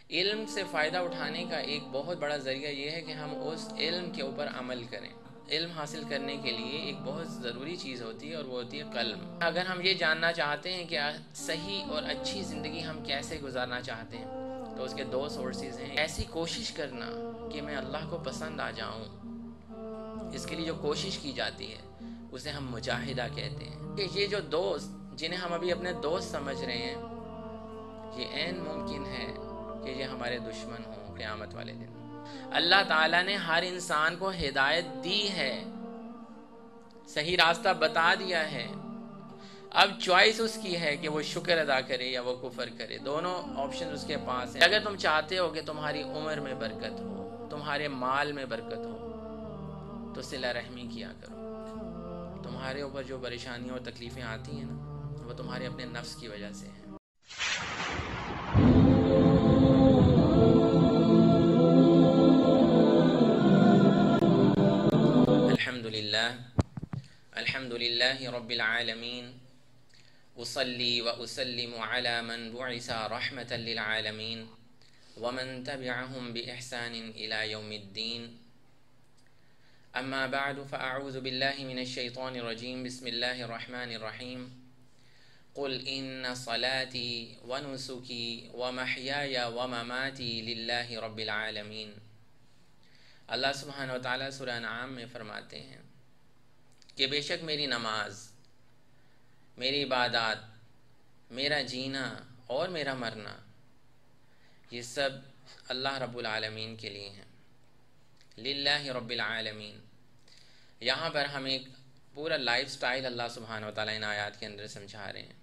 علم سے فائدہ اٹھانے کا ایک بہت بڑا ذریعہ یہ ہے کہ ہم اس علم کے اوپر عمل کریں۔ علم حاصل کرنے کے لیے ایک بہت ضروری چیز ہوتی ہے اور وہ ہوتی ہے قلم۔ اگر ہم یہ جاننا چاہتے ہیں کہ صحیح اور اچھی زندگی ہم کیسے گزارنا چاہتے ہیں تو اس کے دو سورسز ہیں۔ ایسی کوشش کرنا کہ میں اللہ کو پسند آ جاؤں، اس کے لیے جو کوشش کی جاتی ہے اسے ہم مجاہدہ کہتے ہیں۔ کہ یہ جو دوست جنہیں ہم ابھی اپنے دوست سمجھ رہے ہیں، یہ عین ممکن ہے کہ یہ ہمارے دشمن ہوں قیامت والے دن۔ اللہ تعالیٰ نے ہر انسان کو ہدایت دی ہے، صحیح راستہ بتا دیا ہے، اب چوائس اس کی ہے کہ وہ شکر ادا کرے یا وہ کفر کرے۔ دونوں آپشن اس کے پاس ہیں۔ اگر تم چاہتے ہو کہ تمہاری عمر میں برکت ہو، تمہارے مال میں برکت ہو، تو صلہ رحمی کیا کرو۔ تمہارے اوپر جو پریشانیاں اور تکلیفیں آتی ہیں نا، وہ تمہارے اپنے نفس کی وجہ سے ہیں۔ الحمد للہ رب العالمین، اصلی و اسلم علی من بعث رحمتا للعالمین ومن تبعهم بإحسان الى یوم الدین، اما بعد فاعوذ باللہ من الشیطان الرجیم، بسم اللہ الرحمن الرحیم، قل ان صلاتی ونسکی ومحیای ومماتی للہ رب العالمین۔ اللہ سبحانہ و تعالیٰ سورہ انعام میں فرماتے ہیں کہ بے شک میری نماز، میری عبادات، میرا جینا اور میرا مرنا، یہ سب اللہ رب العالمین کے لیے ہیں۔ للہ رب العالمین، یہاں پر ہم ایک پورا لائف سٹائل اللہ سبحانہ و تعالیٰ ان آیات کے اندر سمجھا رہے ہیں۔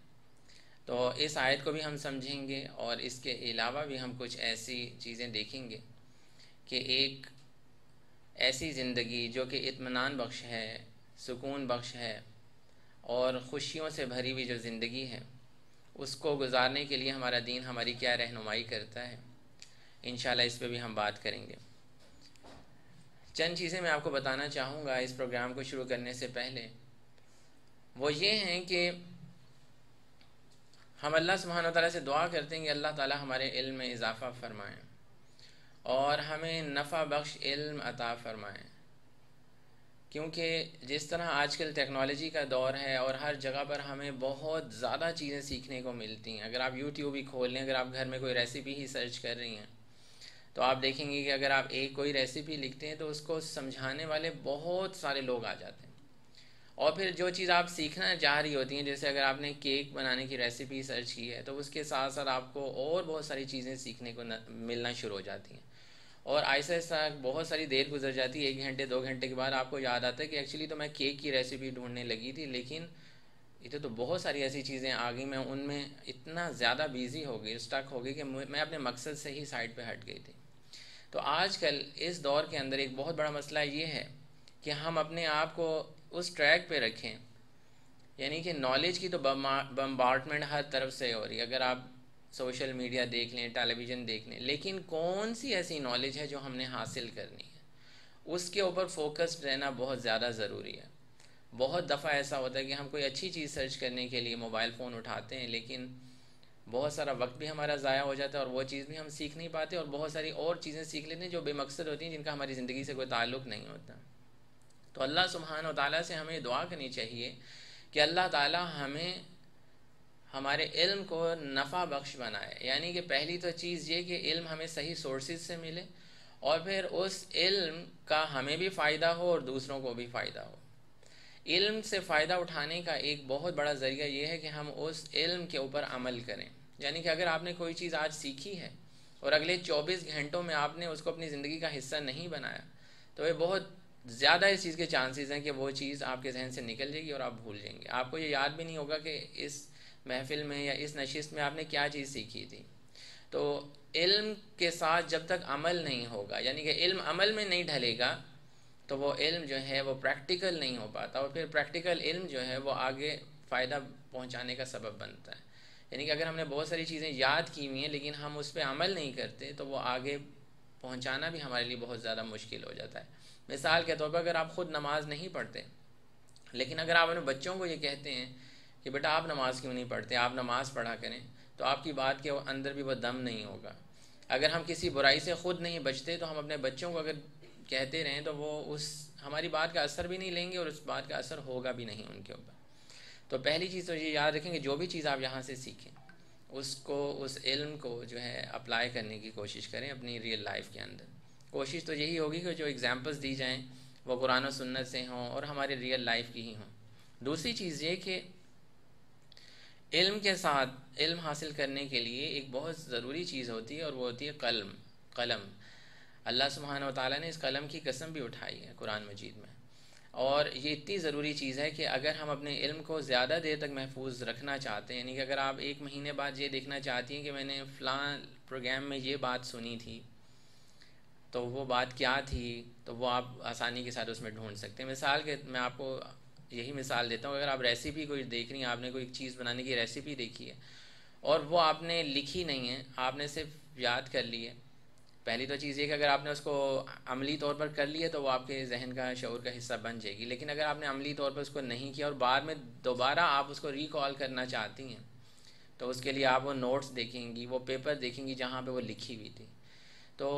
تو اس آیت کو بھی ہم سمجھیں گے اور اس کے علاوہ بھی ہم کچھ ایسی چیزیں دیکھیں گے کہ ایک ایسی زندگی جو کہ اطمینان بخش ہے، سکون بخش ہے اور خوشیوں سے بھری ہوئی جو زندگی ہے، اس کو گزارنے کے لیے ہمارا دین ہماری کیا رہنمائی کرتا ہے، انشاءاللہ اس پہ بھی ہم بات کریں گے۔ چند چیزیں میں آپ کو بتانا چاہوں گا اس پروگرام کو شروع کرنے سے پہلے، وہ یہ ہیں کہ ہم اللہ سبحانہ وتعالیٰ سے دعا کرتے ہیں کہ اللہ تعالیٰ ہمارے علم میں اضافہ فرمائیں اور ہمیں نفع بخش علم عطا فرمائیں، کیونکہ جس طرح آج کل ٹیکنالوجی کا دور ہے اور ہر جگہ پر ہمیں بہت زیادہ چیزیں سیکھنے کو ملتی ہیں۔ اگر آپ یوٹیوب ہی کھول لیں، اگر آپ گھر میں کوئی ریسیپی ہی سرچ کر رہی ہیں تو آپ دیکھیں گے کہ اگر آپ کوئی ریسیپی لکھتے ہیں تو اس کو سمجھانے والے بہت سارے لوگ آ جاتے ہیں، اور پھر جو چیز آپ سیکھنا چاہ رہی ہوتی ہیں، جیسے اگر آپ نے کیک بنانے کی ریسیپی سرچ کی ہے تو اس کے ساتھ ساتھ آپ کو اور بہت ساری چیزیں سیکھنے کو ملنا شروع ہو جاتی ہیں، اور آہستہ آہستہ بہت ساری دیر گزر جاتی ہے، 1 گھنٹے 2 گھنٹے کے بعد آپ کو یاد آتا ہے کہ ایکچولی تو میں کیک کی ریسیپی ڈھونڈنے لگی تھی، لیکن ادھر تو بہت ساری ایسی چیزیں آ گئی، میں ان میں اتنا زیادہ بیزی ہو گئی، اسٹک ہو گئی کہ میں اپنے مقصد سے ہی سائڈ پہ ہٹ گئی تھی۔ تو آج کل اس دور کے اندر ایک بہت بڑا مسئلہ یہ ہے کہ ہم اپنے آپ کو اس ٹریک پہ رکھیں، یعنی کہ نالج کی تو بمبارڈمنٹ ہر طرف سے ہو رہی ہے، اگر آپ سوشل میڈیا دیکھ لیں، ٹیلی ویژن دیکھ لیں، لیکن کون سی ایسی نالج ہے جو ہم نے حاصل کرنی ہے، اس کے اوپر فوکسڈ رہنا بہت زیادہ ضروری ہے۔ بہت دفعہ ایسا ہوتا ہے کہ ہم کوئی اچھی چیز سرچ کرنے کے لیے موبائل فون اٹھاتے ہیں، لیکن بہت سارا وقت بھی ہمارا ضائع ہو جاتا ہے اور وہ چیز بھی ہم سیکھ نہیں پاتے، اور بہت ساری اور چیزیں سیکھ لیتے ہیں جو بے مقصد ہوتی ہیں، جن کا ہماری زندگی سے کوئی تعلق نہیں ہوتا۔ تو اللہ سبحانہ و تعالیٰ سے ہمیں دعا کرنی چاہیے کہ اللہ تعالیٰ ہمیں ہمارے علم کو نفع بخش بنائے، یعنی کہ پہلی تو چیز یہ کہ علم ہمیں صحیح سورسز سے ملے، اور پھر اس علم کا ہمیں بھی فائدہ ہو اور دوسروں کو بھی فائدہ ہو۔ علم سے فائدہ اٹھانے کا ایک بہت بڑا ذریعہ یہ ہے کہ ہم اس علم کے اوپر عمل کریں، یعنی کہ اگر آپ نے کوئی چیز آج سیکھی ہے اور اگلے 24 گھنٹوں میں آپ نے اس کو اپنی زندگی کا حصہ نہیں بنایا، تو یہ بہت زیادہ اس چیز کے چانسز ہیں کہ وہ چیز آپ کے ذہن سے نکل جائے گی اور آپ بھول جائیں گے، آپ کو یہ یاد بھی نہیں ہوگا کہ اس محفل میں یا اس نشست میں آپ نے کیا چیز سیکھی تھی۔ تو علم کے ساتھ جب تک عمل نہیں ہوگا، یعنی کہ علم عمل میں نہیں ڈھلے گا، تو وہ علم جو ہے وہ پریکٹیکل نہیں ہو پاتا، اور پھر پریکٹیکل علم جو ہے وہ آگے فائدہ پہنچانے کا سبب بنتا ہے۔ یعنی کہ اگر ہم نے بہت ساری چیزیں یاد کی ہوئی ہیں لیکن ہم اس پہ عمل نہیں کرتے تو وہ آگے پہنچانا بھی ہمارے لیے بہت زیادہ مشکل ہو جاتا ہے۔ مثال کے طور پر اگر آپ خود نماز نہیں پڑھتے، لیکن اگر آپ اپنے بچوں کو یہ کہتے ہیں کہ بیٹا آپ نماز کیوں نہیں پڑھتے، آپ نماز پڑھا کریں، تو آپ کی بات کے اندر بھی وہ دم نہیں ہوگا۔ اگر ہم کسی برائی سے خود نہیں بچتے تو ہم اپنے بچوں کو اگر کہتے رہیں تو وہ اس ہماری بات کا اثر بھی نہیں لیں گے اور اس بات کا اثر ہوگا بھی نہیں ان کے اوپر. تو پہلی چیز تو یہ یاد رکھیں کہ جو بھی چیز آپ یہاں سے سیکھیں اس علم کو جو ہے اپلائی کرنے کی کوشش کریں اپنی ریئل لائف کے اندر. کوشش تو یہی ہوگی کہ جو ایگزامپلس دی جائیں وہ قرآن و سنت سے ہوں اور ہمارے ریئل لائف کی ہی ہوں. دوسری چیز یہ کہ علم کے ساتھ علم حاصل کرنے کے لیے ایک بہت ضروری چیز ہوتی ہے اور وہ ہوتی ہے قلم. اللہ سبحانہ و تعالیٰ نے اس قلم کی قسم بھی اٹھائی ہے قرآن مجید میں، اور یہ اتنی ضروری چیز ہے کہ اگر ہم اپنے علم کو زیادہ دیر تک محفوظ رکھنا چاہتے ہیں، یعنی کہ اگر آپ 1 مہینے بعد یہ دیکھنا چاہتی ہیں کہ میں نے فلاں پروگرام میں یہ بات سنی تھی تو وہ بات کیا تھی، تو وہ آپ آسانی کے ساتھ اس میں ڈھونڈ سکتے ہیں. مثال کے میں آپ کو یہی مثال دیتا ہوں، اگر آپ ریسیپی کوئی دیکھ رہی ہیں، آپ نے کوئی چیز بنانے کی ریسیپی دیکھی ہے اور وہ آپ نے لکھی نہیں ہے، آپ نے صرف یاد کر لی ہے. پہلی تو چیز یہ کہ اگر آپ نے اس کو عملی طور پر کر لیا تو وہ آپ کے ذہن کا شعور کا حصہ بن جائے گی. لیکن اگر آپ نے عملی طور پر اس کو نہیں کیا اور بعد میں دوبارہ آپ اس کو ریکال کرنا چاہتی ہیں تو اس کے لیے آپ وہ نوٹس دیکھیں گی، وہ پیپر دیکھیں گی جہاں پہ وہ لکھی ہوئی تھی. تو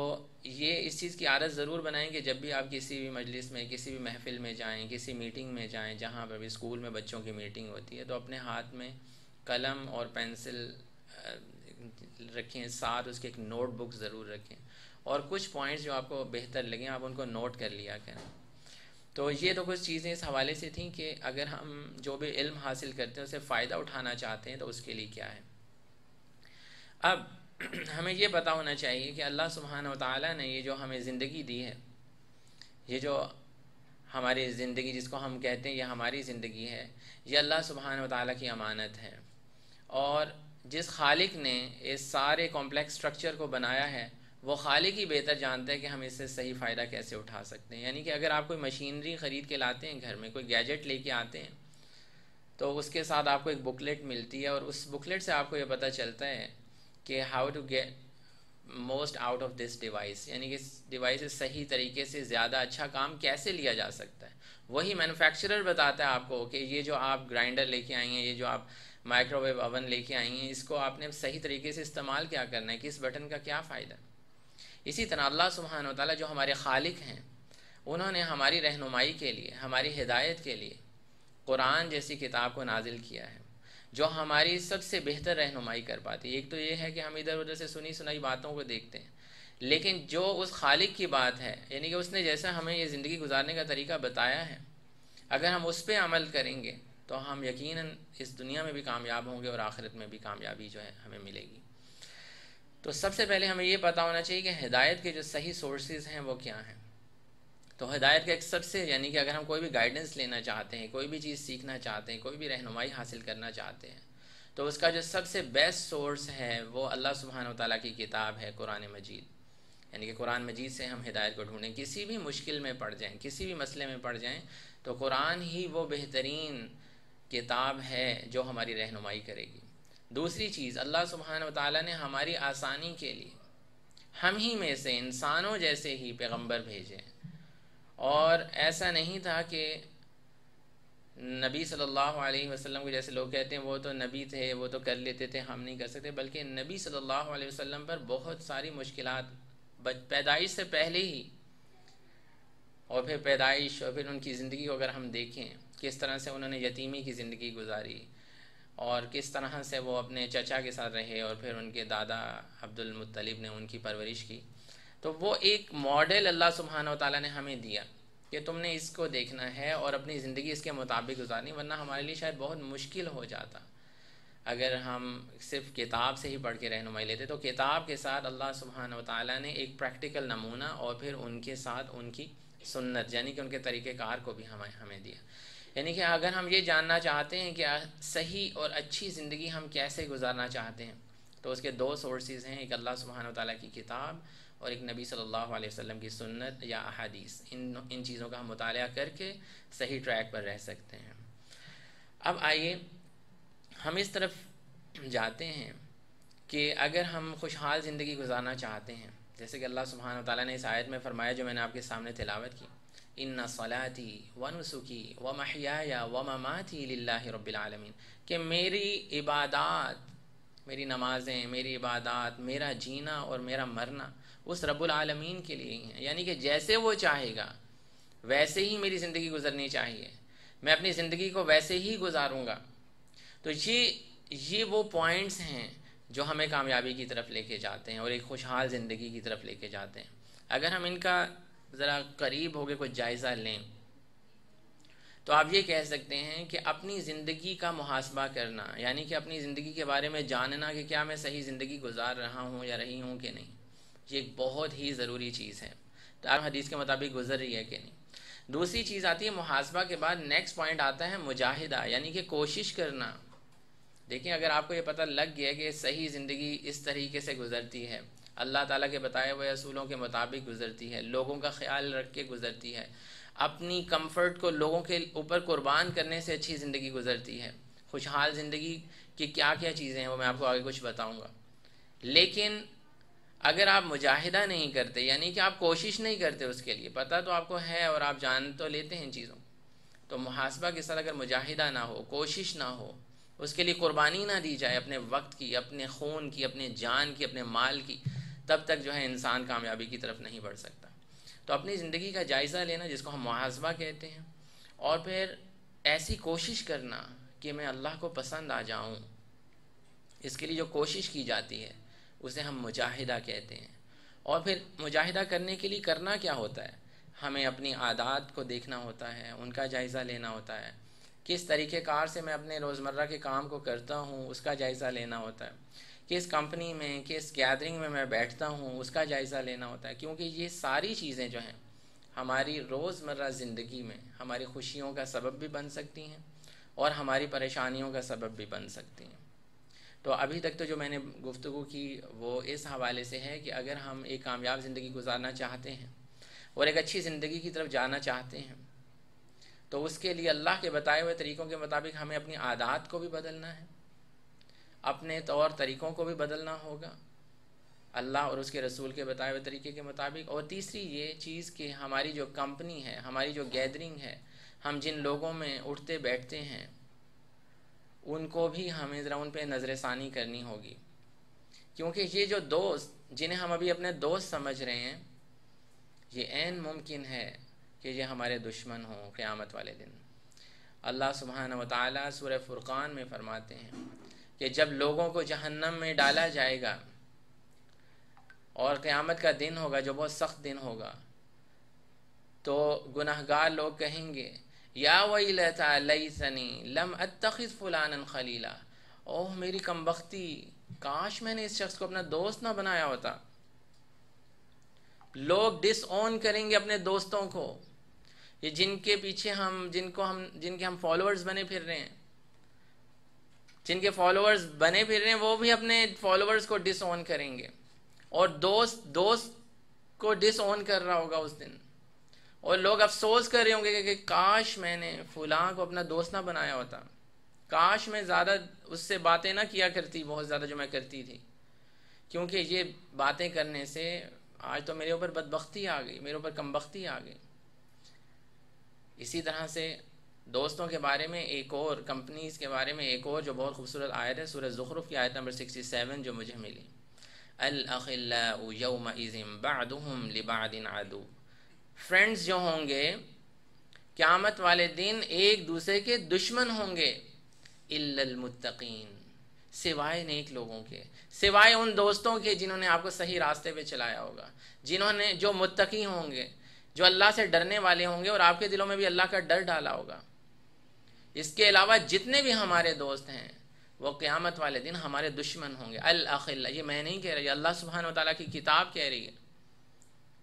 یہ اس چیز کی عادت ضرور بنائیں کہ جب بھی آپ کسی بھی مجلس میں، کسی بھی محفل میں جائیں، کسی میٹنگ میں جائیں، جہاں پہ بھی اسکول میں بچوں کی میٹنگ ہوتی ہے، تو اپنے ہاتھ میں قلم اور پینسل رکھیں، ساتھ اس کے ایک نوٹ بک ضرور رکھیں اور کچھ پوائنٹس جو آپ کو بہتر لگیں آپ ان کو نوٹ کر لیا کریں. تو یہ تو کچھ چیزیں اس حوالے سے تھیں کہ اگر ہم جو بھی علم حاصل کرتے ہیں اسے فائدہ اٹھانا چاہتے ہیں تو اس کے لیے کیا ہے. اب ہمیں یہ پتہ ہونا چاہیے کہ اللہ سبحانہ و تعالیٰ نے یہ جو ہمیں زندگی دی ہے، یہ جو ہماری زندگی جس کو ہم کہتے ہیں یہ ہماری زندگی ہے، یہ اللہ سبحانہ و تعالیٰ کی امانت ہے. اور جس خالق نے اس سارے کمپلیکس سٹرکچر کو بنایا ہے وہ خالق ہی بہتر جانتا ہے کہ ہم اس سے صحیح فائدہ کیسے اٹھا سکتے ہیں. یعنی کہ اگر آپ کوئی مشینری خرید کے لاتے ہیں، گھر میں کوئی گیجٹ لے کے آتے ہیں، تو اس کے ساتھ آپ کو ایک بکلیٹ ملتی ہے اور اس بکلیٹ سے آپ کو یہ پتہ چلتا ہے کہ how to get most out of this device, یعنی کہ اس ڈیوائس سے صحیح طریقے سے زیادہ اچھا کام کیسے لیا جا سکتا ہے. وہی مینوفیکچرر بتاتا ہے آپ کو کہ یہ جو آپ گرائنڈر لے کے آئی ہیں، یہ جو آپ مائکرو ویو اوون لے کے آئی ہیں، اس کو آپ نے صحیح طریقے سے استعمال کیا کرنا ہے، کس بٹن کا کیا فائدہ. اسی طرح اللہ سبحانہ و تعالیٰ جو ہمارے خالق ہیں، انہوں نے ہماری رہنمائی کے لیے، ہماری ہدایت کے لیے قرآن جیسی کتاب کو نازل کیا ہے جو ہماری سب سے بہتر رہنمائی کر پاتی ہے. ایک تو یہ ہے کہ ہم ادھر ادھر سے سنی سنائی باتوں کو دیکھتے ہیں، لیکن جو اس خالق کی بات ہے، یعنی کہ اس نے جیسا ہمیں یہ زندگی گزارنے کا طریقہ بتایا ہے، اگر ہم اس پہ عمل کریں گے تو ہم یقیناً اس دنیا میں بھی کامیاب ہوں گے اور آخرت میں بھی کامیابی جو ہے ہمیں ملے گی. تو سب سے پہلے ہمیں یہ پتہ ہونا چاہیے کہ ہدایت کے جو صحیح سورسز ہیں وہ کیا ہیں. تو ہدایت کا ایک سب سے، یعنی کہ اگر ہم کوئی بھی گائیڈنس لینا چاہتے ہیں، کوئی بھی چیز سیکھنا چاہتے ہیں، کوئی بھی رہنمائی حاصل کرنا چاہتے ہیں، تو اس کا جو سب سے بیسٹ سورس ہے وہ اللہ سبحانہ و تعالیٰ کی کتاب ہے قرآن مجید. یعنی کہ قرآن مجید سے ہم ہدایت کو ڈھونڈیں. کسی بھی مشکل میں پڑ جائیں، کسی بھی مسئلے میں پڑ جائیں، تو قرآن ہی وہ بہترین کتاب ہے جو ہماری رہنمائی کرے گی. دوسری چیز، اللہ سبحانہ و تعالیٰ نے ہماری آسانی کے لیے ہم ہی میں سے انسانوں جیسے ہی پیغمبر بھیجے، اور ایسا نہیں تھا کہ نبی صلی اللہ علیہ وسلم کو جیسے لوگ کہتے ہیں وہ تو نبی تھے، وہ تو کر لیتے تھے، ہم نہیں کر سکتے، بلکہ نبی صلی اللہ علیہ وسلم پر بہت ساری مشکلات پیدائش سے پہلے ہی، اور پھر پیدائش اور پھر ان کی زندگی کو اگر ہم دیکھیں کس طرح سے انہوں نے یتیمی کی زندگی گزاری اور کس طرح سے وہ اپنے چچا کے ساتھ رہے اور پھر ان کے دادا عبد المطلب نے ان کی پرورش کی. تو وہ ایک ماڈل اللہ سبحانہ و تعالیٰ نے ہمیں دیا کہ تم نے اس کو دیکھنا ہے اور اپنی زندگی اس کے مطابق گزارنی، ورنہ ہمارے لیے شاید بہت مشکل ہو جاتا اگر ہم صرف کتاب سے ہی پڑھ کے رہنمائی لیتے. تو کتاب کے ساتھ اللہ سبحانہ و تعالیٰ نے ایک پریکٹیکل نمونہ اور پھر ان کے ساتھ ان کی سنت، یعنی کہ ان کے طریقہ کار کو بھی ہمیں دیا. یعنی کہ اگر ہم یہ جاننا چاہتے ہیں کہ صحیح اور اچھی زندگی ہم کیسے گزارنا چاہتے ہیں، تو اس کے 2 سورسز ہیں، ایک اللہ سبحانہ و تعالیٰ کی کتاب اور ایک نبی صلی اللہ علیہ وسلم کی سنت یا احادیث. ان چیزوں کا ہم مطالعہ کر کے صحیح ٹریک پر رہ سکتے ہیں. اب آئیے ہم اس طرف جاتے ہیں کہ اگر ہم خوشحال زندگی گزارنا چاہتے ہیں، جیسے کہ اللہ سبحانہ و تعالیٰ نے اس آیت میں فرمایا جو میں نے آپ کے سامنے تلاوت کی، ان صلاتی ونسکی ومحیای ومماتی للہ رب العالمین، کہ میری عبادات میری نمازیں، میری عبادات، میرا جینا اور میرا مرنا اس رب العالمین کے لیے ہی ہیں، یعنی کہ جیسے وہ چاہے گا ویسے ہی میری زندگی گزرنی چاہیے، میں اپنی زندگی کو ویسے ہی گزاروں گا۔ تو یہ وہ پوائنٹس ہیں جو ہمیں کامیابی کی طرف لے کے جاتے ہیں اور ایک خوشحال زندگی کی طرف لے کے جاتے ہیں۔ اگر ہم ان کا ذرا قریب ہو کے کچھ جائزہ لیں تو آپ یہ کہہ سکتے ہیں کہ اپنی زندگی کا محاسبہ کرنا، یعنی کہ اپنی زندگی کے بارے میں جاننا کہ کیا میں صحیح زندگی گزار رہا ہوں یا رہی ہوں کہ نہیں، یہ ایک بہت ہی ضروری چیز ہے۔ تو آپ حدیث کے مطابق گزر رہی ہے کہ نہیں۔ دوسری چیز آتی ہے محاسبہ کے بعد، نیکسٹ پوائنٹ آتا ہے مجاہدہ، یعنی کہ کوشش کرنا۔ دیکھیں اگر آپ کو یہ پتہ لگ گیا کہ صحیح زندگی اس طریقے سے گزرتی ہے، اللہ تعالیٰ کے بتائے ہوئے اصولوں کے مطابق گزرتی ہے، لوگوں کا خیال رکھ کے گزرتی ہے، اپنی کمفرٹ کو لوگوں کے اوپر قربان کرنے سے اچھی زندگی گزرتی ہے، خوشحال زندگی کی کیا کیا چیزیں ہیں وہ میں آپ کو آگے کچھ بتاؤں گا۔ لیکن اگر آپ مجاہدہ نہیں کرتے، یعنی کہ آپ کوشش نہیں کرتے اس کے لیے، پتہ تو آپ کو ہے اور آپ جان تو لیتے ہیں ان چیزوں، تو محاسبہ کے ساتھ اگر مجاہدہ نہ ہو، کوشش نہ ہو، اس کے لیے قربانی نہ دی جائے اپنے وقت کی، اپنے خون کی، اپنے جان کی، اپنے مال کی، تب تک جو ہے انسان کامیابی کی طرف نہیں بڑھ سکتا۔ تو اپنی زندگی کا جائزہ لینا، جس کو ہم محاسبہ کہتے ہیں، اور پھر ایسی کوشش کرنا کہ میں اللہ کو پسند آ جاؤں، اس کے لیے جو کوشش کی جاتی ہے اسے ہم مجاہدہ کہتے ہیں۔ اور پھر مجاہدہ کرنے کے لیے کرنا کیا ہوتا ہے؟ ہمیں اپنی عادات کو دیکھنا ہوتا ہے، ان کا جائزہ لینا ہوتا ہے، کس طریقہ کار سے میں اپنے روزمرہ کے کام کو کرتا ہوں اس کا جائزہ لینا ہوتا ہے، کس کمپنی میں، کس گیدرنگ میں بیٹھتا ہوں اس کا جائزہ لینا ہوتا ہے، کیونکہ یہ ساری چیزیں جو ہیں ہماری روزمرہ زندگی میں ہماری خوشیوں کا سبب بھی بن سکتی ہیں اور ہماری پریشانیوں کا سبب بھی بن سکتی ہیں۔ تو ابھی تک تو جو میں نے گفتگو کی وہ اس حوالے سے ہے کہ اگر ہم ایک کامیاب زندگی گزارنا چاہتے ہیں اور ایک اچھی زندگی کی طرف جانا چاہتے ہیں تو اس کے لیے اللہ کے بتائے ہوئے طریقوں کے مطابق ہمیں اپنی عادات کو بھی بدلنا ہے، اپنے طور طریقوں کو بھی بدلنا ہوگا اللہ اور اس کے رسول کے بتائے ہوئے طریقے کے مطابق۔ اور تیسری یہ چیز کہ ہماری جو کمپنی ہے، ہماری جو گیدرنگ ہے، ہم جن لوگوں میں اٹھتے بیٹھتے ہیں ان کو بھی ہمیں ذرا ان پہ نظر ثانی کرنی ہوگی، کیونکہ یہ جو دوست جنہیں ہم ابھی اپنے دوست سمجھ رہے ہیں یہ عین ممکن ہے کہ یہ ہمارے دشمن ہوں قیامت والے دن۔ اللہ سبحانہ وتعالی سورہ فرقان میں فرماتے ہیں کہ جب لوگوں کو جہنم میں ڈالا جائے گا اور قیامت کا دن ہوگا جو بہت سخت دن ہوگا، تو گناہگار لوگ کہیں گے یا ویلتا لیتنی لم اتخذ فلانا خلیلا، اوہ میری کمبختی، کاش میں نے اس شخص کو اپنا دوست نہ بنایا ہوتا۔ لوگ ڈس اون کریں گے اپنے دوستوں کو، یہ جن کے پیچھے جن کے ہم فالوورز بنے پھر رہے ہیں، جن کے فالوورز بنے پھر رہے ہیں وہ بھی اپنے فالوورز کو ڈس اون کریں گے، اور دوست کو ڈس اون کر رہا ہوگا اس دن، اور لوگ افسوس کر رہے ہوں گے کہ کاش میں نے فلاں کو اپنا دوست نہ بنایا ہوتا، کاش میں زیادہ اس سے باتیں نہ کیا کرتی بہت زیادہ جو میں کرتی تھی، کیونکہ یہ باتیں کرنے سے آج تو میرے اوپر بدبختی آ گئی، میرے اوپر کمبختی آ گئی۔ اسی طرح سے دوستوں کے بارے میں ایک اور، کمپنیز کے بارے میں ایک اور جو بہت خوبصورت آیت ہے، سورہ زخرف کی آیت نمبر 67 جو مجھے ملی، الاخلاء یومئذ بعضهم لبعض عدو، فرینڈز جو ہوں گے قیامت والے دن ایک دوسرے کے دشمن ہوں گے، الا المتقین، سوائے نیک لوگوں کے، سوائے ان دوستوں کے جنہوں نے آپ کو صحیح راستے پہ چلایا ہوگا، جو متقی ہوں گے، جو اللہ سے ڈرنے والے ہوں گے اور آپ کے دلوں میں بھی اللہ کا ڈر ڈالا ہوگا۔ اس کے علاوہ جتنے بھی ہمارے دوست ہیں وہ قیامت والے دن ہمارے دشمن ہوں گے۔ الاخلاء، یہ میں نہیں کہہ رہا، یہ اللہ سبحانہ وتعالیٰ کی کتاب کہہ رہی ہے،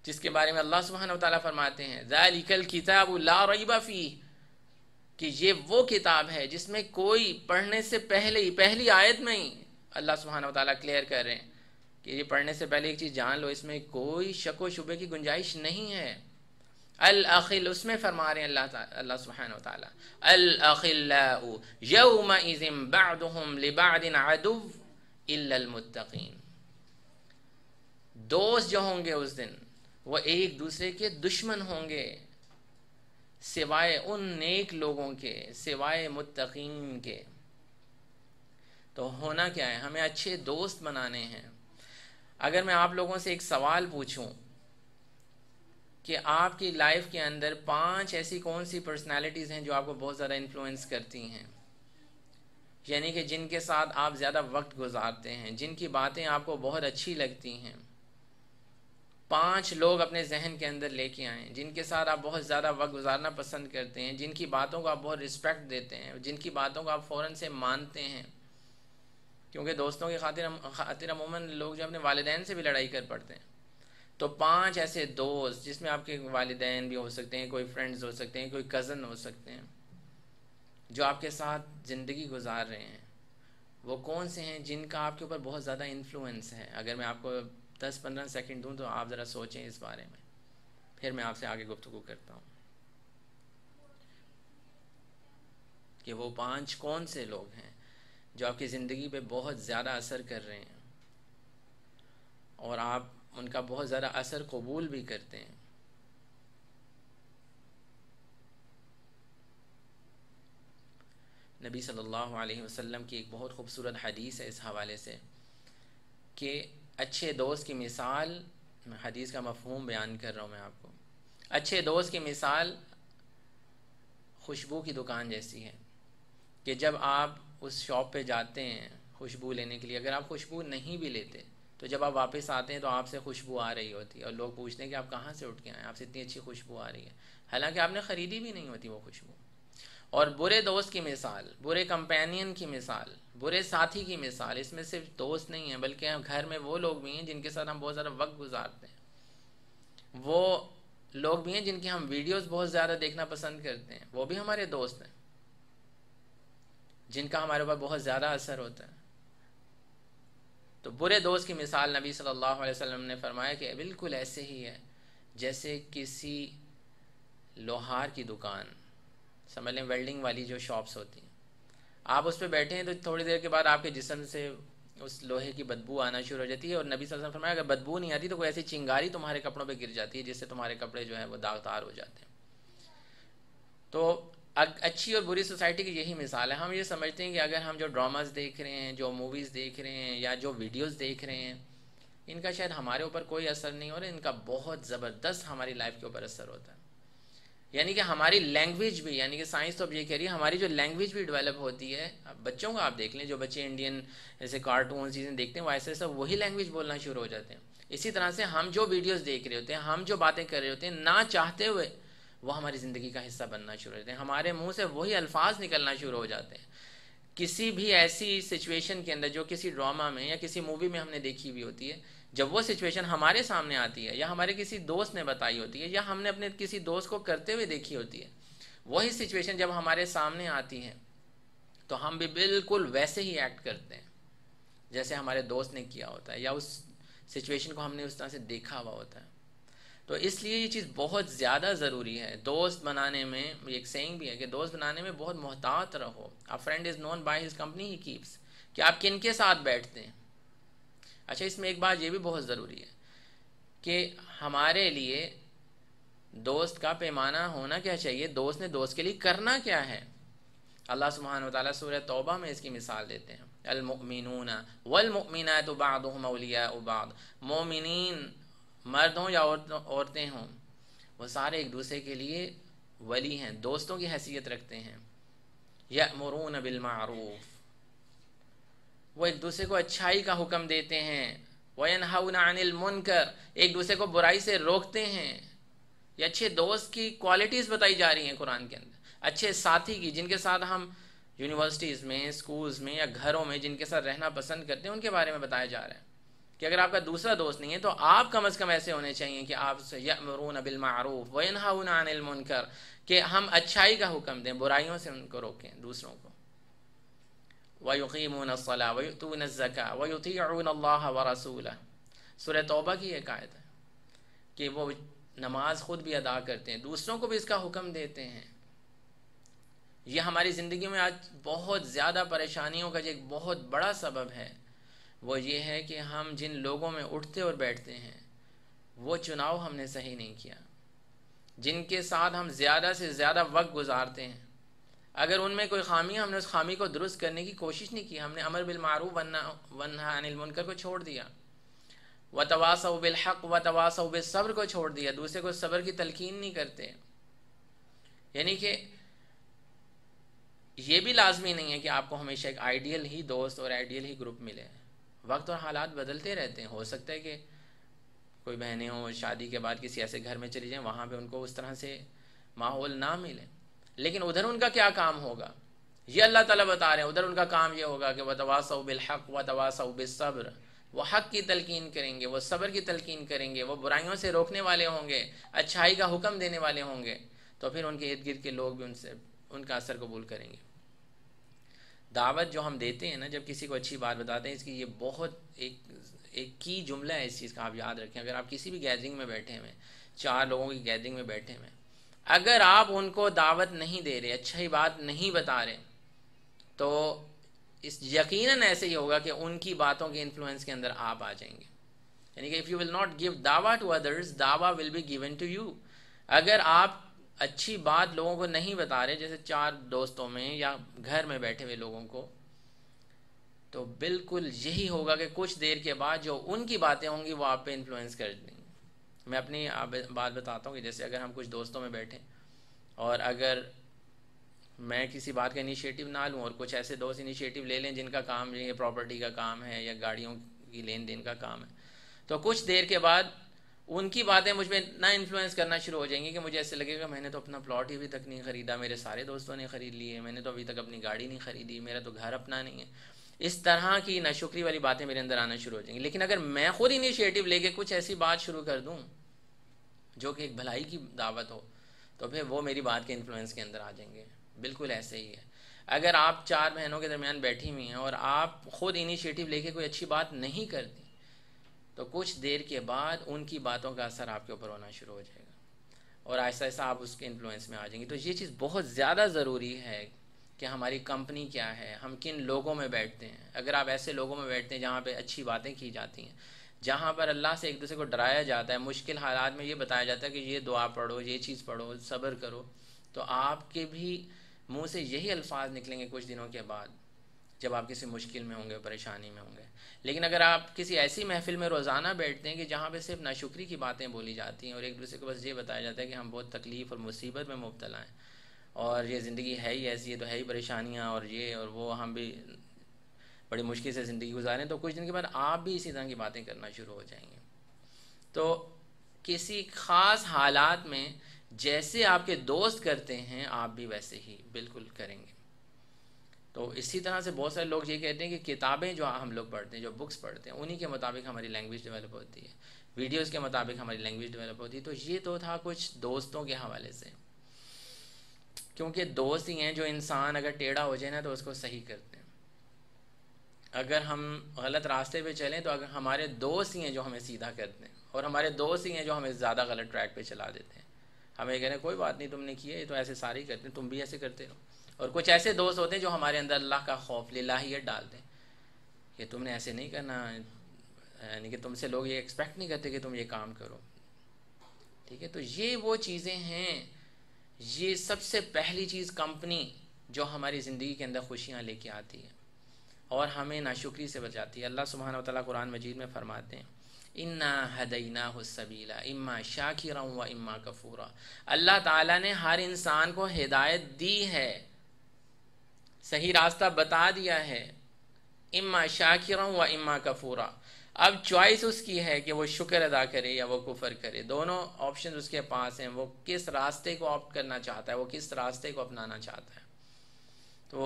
جس کے بارے میں اللہ سبحانہ وتعالیٰ فرماتے ہیں ذالک الکتاب لا ریب فیہ، کہ یہ وہ کتاب ہے جس میں کوئی پڑھنے سے پہلے ہی، پہلی آیت میں ہی اللہ سبحانہ وتعالیٰ کلیئر کر رہے ہیں کہ یہ پڑھنے سے پہلے ایک چیز جان لو، اس میں کوئی شک و شبے کی گنجائش نہیں ہے۔ الاخل، اس میں فرما رہے ہیں اللہ سبحانہ وتعالیٰ الاخلاء یومئذ بعضهم لبعض عدو الا المتقین، دوست جو ہوں گے اس دن وہ ایک دوسرے کے دشمن ہوں گے سوائے ان نیک لوگوں کے، سوائے متقین کے۔ تو ہونا کیا ہے، ہمیں اچھے دوست بنانے ہیں۔ اگر میں آپ لوگوں سے ایک سوال پوچھوں کہ آپ کی لائف کے اندر 5 ایسی کون سی پرسنالٹیز ہیں جو آپ کو بہت زیادہ انفلوئنس کرتی ہیں، یعنی کہ جن کے ساتھ آپ زیادہ وقت گزارتے ہیں، جن کی باتیں آپ کو بہت اچھی لگتی ہیں، 5 لوگ اپنے ذہن کے اندر لے کے آئیں جن کے ساتھ آپ بہت زیادہ وقت گزارنا پسند کرتے ہیں، جن کی باتوں کو آپ بہت رسپیکٹ دیتے ہیں، جن کی باتوں کو آپ فوراً سے مانتے ہیں، کیونکہ دوستوں کی خاطر عموماً لوگ جو اپنے والدین سے بھی لڑائی کر پڑتے ہیں۔ تو 5 ایسے دوست جس میں آپ کے والدین بھی ہو سکتے ہیں، کوئی فرینڈز ہو سکتے ہیں، کوئی کزن ہو سکتے ہیں، جو آپ کے ساتھ زندگی گزار رہے ہیں، وہ کون سے ہیں جن کا آپ کے اوپر بہت زیادہ انفلوئنس ہے؟ اگر میں آپ کو 10-15 سیکنڈ دوں تو آپ ذرا سوچیں اس بارے میں، پھر میں آپ سے آگے گفتگو کرتا ہوں کہ وہ 5 کون سے لوگ ہیں جو آپ کی زندگی پہ بہت زیادہ اثر کر رہے ہیں اور آپ ان کا بہت زیادہ اثر قبول بھی کرتے ہیں۔ نبی صلی اللہ علیہ وسلم کی ایک بہت خوبصورت حدیث ہے اس حوالے سے کہ اچھے دوست کی مثال، میں حدیث کا مفہوم بیان کر رہا ہوں میں آپ کو، اچھے دوست کی مثال خوشبو کی دکان جیسی ہے کہ جب آپ اس شاپ پہ جاتے ہیں خوشبو لینے کے لیے، اگر آپ خوشبو نہیں بھی لیتے تو جب آپ واپس آتے ہیں تو آپ سے خوشبو آ رہی ہوتی ہے اور لوگ پوچھتے ہیں کہ آپ کہاں سے اٹھ کے آئے، آپ سے اتنی اچھی خوشبو آ رہی ہے، حالانکہ آپ نے خریدی بھی نہیں ہوتی وہ خوشبو۔ اور برے دوست کی مثال، برے کمپینین کی مثال، برے ساتھی کی مثال، اس میں صرف دوست نہیں ہیں بلکہ گھر میں وہ لوگ بھی ہیں جن کے ساتھ ہم بہت زیادہ وقت گزارتے ہیں، وہ لوگ بھی ہیں جن کی ہم ویڈیوز بہت زیادہ دیکھنا پسند کرتے ہیں، وہ بھی ہمارے دوست ہیں جن کا ہمارے اوپر بہت زیادہ اثر ہوتا ہے۔ تو برے دوست کی مثال نبی صلی اللہ علیہ وسلم نے فرمایا کہ بالکل ایسے ہی ہے جیسے کسی لوہار کی دکان، سمجھ لیں ویلڈنگ والی جو شاپس ہوتی ہیں، آپ اس پہ بیٹھے ہیں تو تھوڑی دیر کے بعد آپ کے جسم سے اس لوہے کی بدبو آنا شروع ہو جاتی ہے، اور نبی صلی اللہ علیہ وسلم نے فرمایا اگر بدبو نہیں آتی تو کوئی ایسی چنگاری تمہارے کپڑوں پہ گر جاتی ہے جس سے تمہارے کپڑے جو ہیں وہ داغدار ہو جاتے ہیں۔ تو اچھی اور بری سوسائٹی کی یہی مثال ہے۔ ہم یہ سمجھتے ہیں کہ اگر ہم جو ڈراماز دیکھ رہے ہیں، جو موویز دیکھ رہے ہیں یا جو ویڈیوز دیکھ رہے ہیں، ان کا شاید ہمارے اوپر کوئی اثر نہیں ہو رہا، ان کا بہت زبردست ہماری لائف کے اوپر اثر ہوتا ہے۔ یعنی کہ ہماری لینگویج بھی، یعنی کہ سائنس تو اب یہ کہہ رہی ہے ہماری جو لینگویج بھی ڈیولپ ہوتی ہے۔ اب بچوں کو آپ دیکھ لیں، جو بچے انڈین ایسے کارٹون چیزیں دیکھتے ہیں وہ ایسے ایسا وہی لینگویج بولنا شروع ہو جاتے ہیں۔ اسی طرح سے ہم جو ویڈیوز دیکھ رہے ہوتے ہیں، ہم جو باتیں کر رہے ہوتے ہیں، نہ چاہتے ہوئے وہ ہماری زندگی کا حصہ بننا شروع ہو جاتے ہیں، ہمارے منہ سے وہی الفاظ نکلنا شروع ہو جاتے ہیں۔ کسی بھی ایسی سچویشن کے اندر جو کسی ڈرامہ میں یا کسی مووی میں ہم نے دیکھی ہوئی ہوتی ہے، جب وہ سچویشن ہمارے سامنے آتی ہے یا ہمارے کسی دوست نے بتائی ہوتی ہے یا ہم نے اپنے کسی دوست کو کرتے ہوئے دیکھی ہوتی ہے، وہی سچویشن جب ہمارے سامنے آتی ہے تو ہم بھی بالکل ویسے ہی ایکٹ کرتے ہیں جیسے ہمارے دوست نے کیا ہوتا ہے یا اس سچویشن کو ہم نے اس طرح سے دیکھا ہوا ہوتا ہے۔ تو اس لیے یہ چیز بہت زیادہ ضروری ہے دوست بنانے میں۔ ایک سینگ بھی ہے کہ دوست بنانے میں بہت محتاط رہو۔ A friend is known by his company he keeps، کہ آپ کن کے ساتھ بیٹھتے ہیں۔ اچھا، اس میں ایک بات یہ بھی بہت ضروری ہے کہ ہمارے لیے دوست کا پیمانہ ہونا کیا چاہیے، دوست نے دوست کے لیے کرنا کیا ہے۔ اللہ سبحانہ وتعالیٰ سورہ توبہ میں اس کی مثال دیتے ہیں، المؤمنون والمؤمنات بعضهم اولیاء بعض، مومنین مرد ہوں یا عورتیں ہوں، وہ سارے ایک دوسرے کے لیے ولی ہیں، دوستوں کی حیثیت رکھتے ہیں۔ یأمرون بالمعروف، وہ ایک دوسرے کو اچھائی کا حکم دیتے ہیں، وینہون عن المنکر، ایک دوسرے کو برائی سے روکتے ہیں۔ یہ اچھے دوست کی کوالٹیز بتائی جا رہی ہیں قرآن کے اندر، اچھے ساتھی کی، جن کے ساتھ ہم یونیورسٹیز میں، سکولز میں یا گھروں میں جن کے ساتھ رہنا پسند کرتے ہیں، ان کے بارے میں بتایا جا رہا ہے کہ اگر آپ کا دوسرا دوست نہیں ہے تو آپ کم از کم ایسے ہونے چاہیے کہ آپ سے یأمرون بالمعروف وینہون عن المنکر، کہ ہم اچھائی کا حکم دیں، برائیوں سے ان کو روکیں دوسروں کو۔ وَيُقِيمُونَ الصَّلَاةَ وَيُؤْتُونَ الزَّكَاةَ وَيُطِيعُونَ اللَّهَ وَرَسُولَهُ، سورہ توبہ کی ایک آیت ہے کہ وہ نماز خود بھی ادا کرتے ہیں، دوسروں کو بھی اس کا حکم دیتے ہیں۔ یہ ہماری زندگی میں آج بہت زیادہ پریشانیوں کا جو ایک بہت بڑا سبب ہے وہ یہ ہے کہ ہم جن لوگوں میں اٹھتے اور بیٹھتے ہیں وہ چناؤ ہم نے صحیح نہیں کیا، جن کے ساتھ ہم زیادہ سے زیادہ وقت گزارتے ہیں اگر ان میں کوئی خامی ہے ہم نے اس خامی کو درست کرنے کی کوشش نہیں کی، ہم نے امر بالمعروف ونہی عن المنکر کو چھوڑ دیا، وتواصوا بالحق وتواصوا بالصبر کو چھوڑ دیا، دوسرے کو صبر کی تلقین نہیں کرتے. یعنی کہ یہ بھی لازمی نہیں ہے کہ آپ کو ہمیشہ ایک آئیڈیل ہی دوست اور آئیڈیل ہی گروپ ملے. وقت اور حالات بدلتے رہتے ہیں. ہو سکتا ہے کہ کوئی بہنیں ہوں شادی کے بعد کسی ایسے گھر میں چلی جائیں وہاں پہ ان کو اس طرح سے ماحول نہ ملے، لیکن ادھر ان کا کیا کام ہوگا یہ اللہ تعالیٰ بتا رہے ہیں. ادھر ان کا کام یہ ہوگا کہ وتواصوا بالحق وتواصوا بالصبر، وہ حق کی تلقین کریں گے، وہ صبر کی تلقین کریں گے، وہ برائیوں سے روکنے والے ہوں گے، اچھائی کا حکم دینے والے ہوں گے، تو پھر ان کے ارد گرد کے لوگ بھی ان کا اثر قبول کریں گے. دعوت جو ہم دیتے ہیں نا، جب کسی کو اچھی بات بتاتے ہیں، اس کی یہ بہت ایک کی جملہ ہے اس چیز کا آپ یاد رکھیں. اگر آپ کسی بھی گیدرنگ میں بیٹھے ہوئے، 4 لوگوں کی گیدرنگ میں بیٹھے ہوئے، اگر آپ ان کو دعوت نہیں دے رہے، اچھی بات نہیں بتا رہے، تو اس یقیناً ایسے ہی ہوگا کہ ان کی باتوں کے انفلوئنس کے اندر آپ آ جائیں گے. یعنی کہ if you will not give دعویٰ to others, دعویٰ will be given to you. اگر آپ اچھی بات لوگوں کو نہیں بتا رہے، جیسے 4 دوستوں میں یا گھر میں بیٹھے ہوئے لوگوں کو، تو بالکل یہی ہوگا کہ کچھ دیر کے بعد جو ان کی باتیں ہوں گی وہ آپ پہ انفلوئنس کر دیں گی. میں اپنی بات بتاتا ہوں کہ جیسے اگر ہم کچھ دوستوں میں بیٹھیں اور اگر میں کسی بات کا انیشیٹو نہ لوں اور کچھ ایسے دوست انیشیٹو لے لیں جن کا کام یہ پراپرٹی کا کام ہے یا گاڑیوں کی لین دین کا کام ہے، تو کچھ دیر کے بعد ان کی باتیں مجھ پہ نہ انفلوئنس کرنا شروع ہو جائیں گی کہ مجھے ایسے لگے گا میں نے تو اپنا پلاٹ ہی ابھی تک نہیں خریدا، میرے سارے دوستوں نے خرید لیے، میں نے تو ابھی تک اپنی گاڑی نہیں خریدی، میرا تو گھر اپنا نہیں ہے. اس طرح کی ناشکری والی باتیں میرے اندر آنا شروع ہو جائیں گی. لیکن اگر میں خود انیشیٹو لے کے کچھ ایسی بات شروع کر دوں جو کہ ایک بھلائی کی دعوت ہو، تو پھر وہ میری بات کے انفلوئنس کے اندر آ جائیں گے. بالکل ایسے ہی ہے. اگر آپ 4 بہنوں کے درمیان بیٹھی ہوئی ہیں اور آپ خود انیشیٹو لے کے کوئی اچھی بات نہیں کرتی، تو کچھ دیر کے بعد ان کی باتوں کا اثر آپ کے اوپر ہونا شروع ہو جائے گا اور آہستہ آہستہ آپ اس کے انفلوئنس میں آ جائیں گے. تو یہ چیز بہت زیادہ ضروری ہے کہ ہماری کمپنی کیا ہے، ہم کن لوگوں میں بیٹھتے ہیں. اگر آپ ایسے لوگوں میں بیٹھتے ہیں جہاں پہ اچھی باتیں کی جاتی ہیں، جہاں پر اللہ سے ایک دوسرے کو ڈرایا جاتا ہے، مشکل حالات میں یہ بتایا جاتا ہے کہ یہ دعا پڑھو، یہ چیز پڑھو، صبر کرو، تو آپ کے بھی منہ سے یہی الفاظ نکلیں گے کچھ دنوں کے بعد جب آپ کسی مشکل میں ہوں گے، پریشانی میں ہوں گے. لیکن اگر آپ کسی ایسی محفل میں روزانہ بیٹھتے ہیں کہ جہاں پہ صرف ناشکری کی باتیں بولی جاتی ہیں اور ایک دوسرے کو بس یہ بتایا جاتا ہے کہ ہم بہت تکلیف اور مصیبت میں مبتلا ہیں اور یہ زندگی ہے ہی ایسی ہے، تو ہے ہی پریشانیاں اور یہ اور وہ، ہم بھی بڑی مشکل سے زندگی گزاریں، تو کچھ دن کے بعد آپ بھی اسی طرح کی باتیں کرنا شروع ہو جائیں گے. تو کسی خاص حالات میں جیسے آپ کے دوست کرتے ہیں آپ بھی ویسے ہی بالکل کریں گے. تو اسی طرح سے بہت سارے لوگ یہ کہتے ہیں کہ کتابیں جو ہم لوگ پڑھتے ہیں، جو بکس پڑھتے ہیں، انہی کے مطابق ہماری لینگویج ڈیولپ ہوتی ہے، ویڈیوز کے مطابق ہماری لینگویج ڈیولپ ہوتی ہے. تو یہ تو تھا کچھ دوستوں کے حوالے سے، کیونکہ دوست ہی ہیں جو انسان اگر ٹیڑھا ہو جائے نا تو اس کو صحیح کرتے ہیں. اگر ہم غلط راستے پہ چلیں تو اگر ہمارے دوست ہی ہیں جو ہمیں سیدھا کرتے ہیں، اور ہمارے دوست ہی ہیں جو ہمیں زیادہ غلط ٹریک پہ چلا دیتے ہیں. ہمیں کہہ رہے ہیں کوئی بات نہیں، تم نے کیا، یہ تو ایسے سارے ہی کرتے ہیں، تم بھی ایسے کرتے رہو. اور کچھ ایسے دوست ہوتے ہیں جو ہمارے اندر اللہ کا خوف، الہیت ڈالتے ہیں کہ تم نے ایسے نہیں کرنا، یعنی کہ تم سے لوگ یہ ایکسپیکٹ نہیں کرتے کہ تم یہ کام کرو. ٹھیک ہے. تو یہ وہ چیزیں ہیں. یہ سب سے پہلی چیز کمپنی جو ہماری زندگی کے اندر خوشیاں لے کے آتی ہے اور ہمیں ناشکری سے بچاتی ہے. اللہ سبحانہ وتعالیٰ قرآن مجید میں فرماتے ہیں اِنَّا هَدَيْنَاهُ السَّبِيلَ إِمَّا شَاكِرًا وَإِمَّا كَفُورًا. اللہ تعالیٰ نے ہر انسان کو ہدایت دی ہے، صحیح راستہ بتا دیا ہے. اِمَّا شَاكِرًا وَإِمَّا كَفُورًا. اب چوائس اس کی ہے کہ وہ شکر ادا کرے یا وہ کفر کرے. دونوں آپشن اس کے پاس ہیں. وہ کس راستے کو آپٹ کرنا چاہتا ہے، وہ کس راستے کو اپنانا چاہتا ہے. تو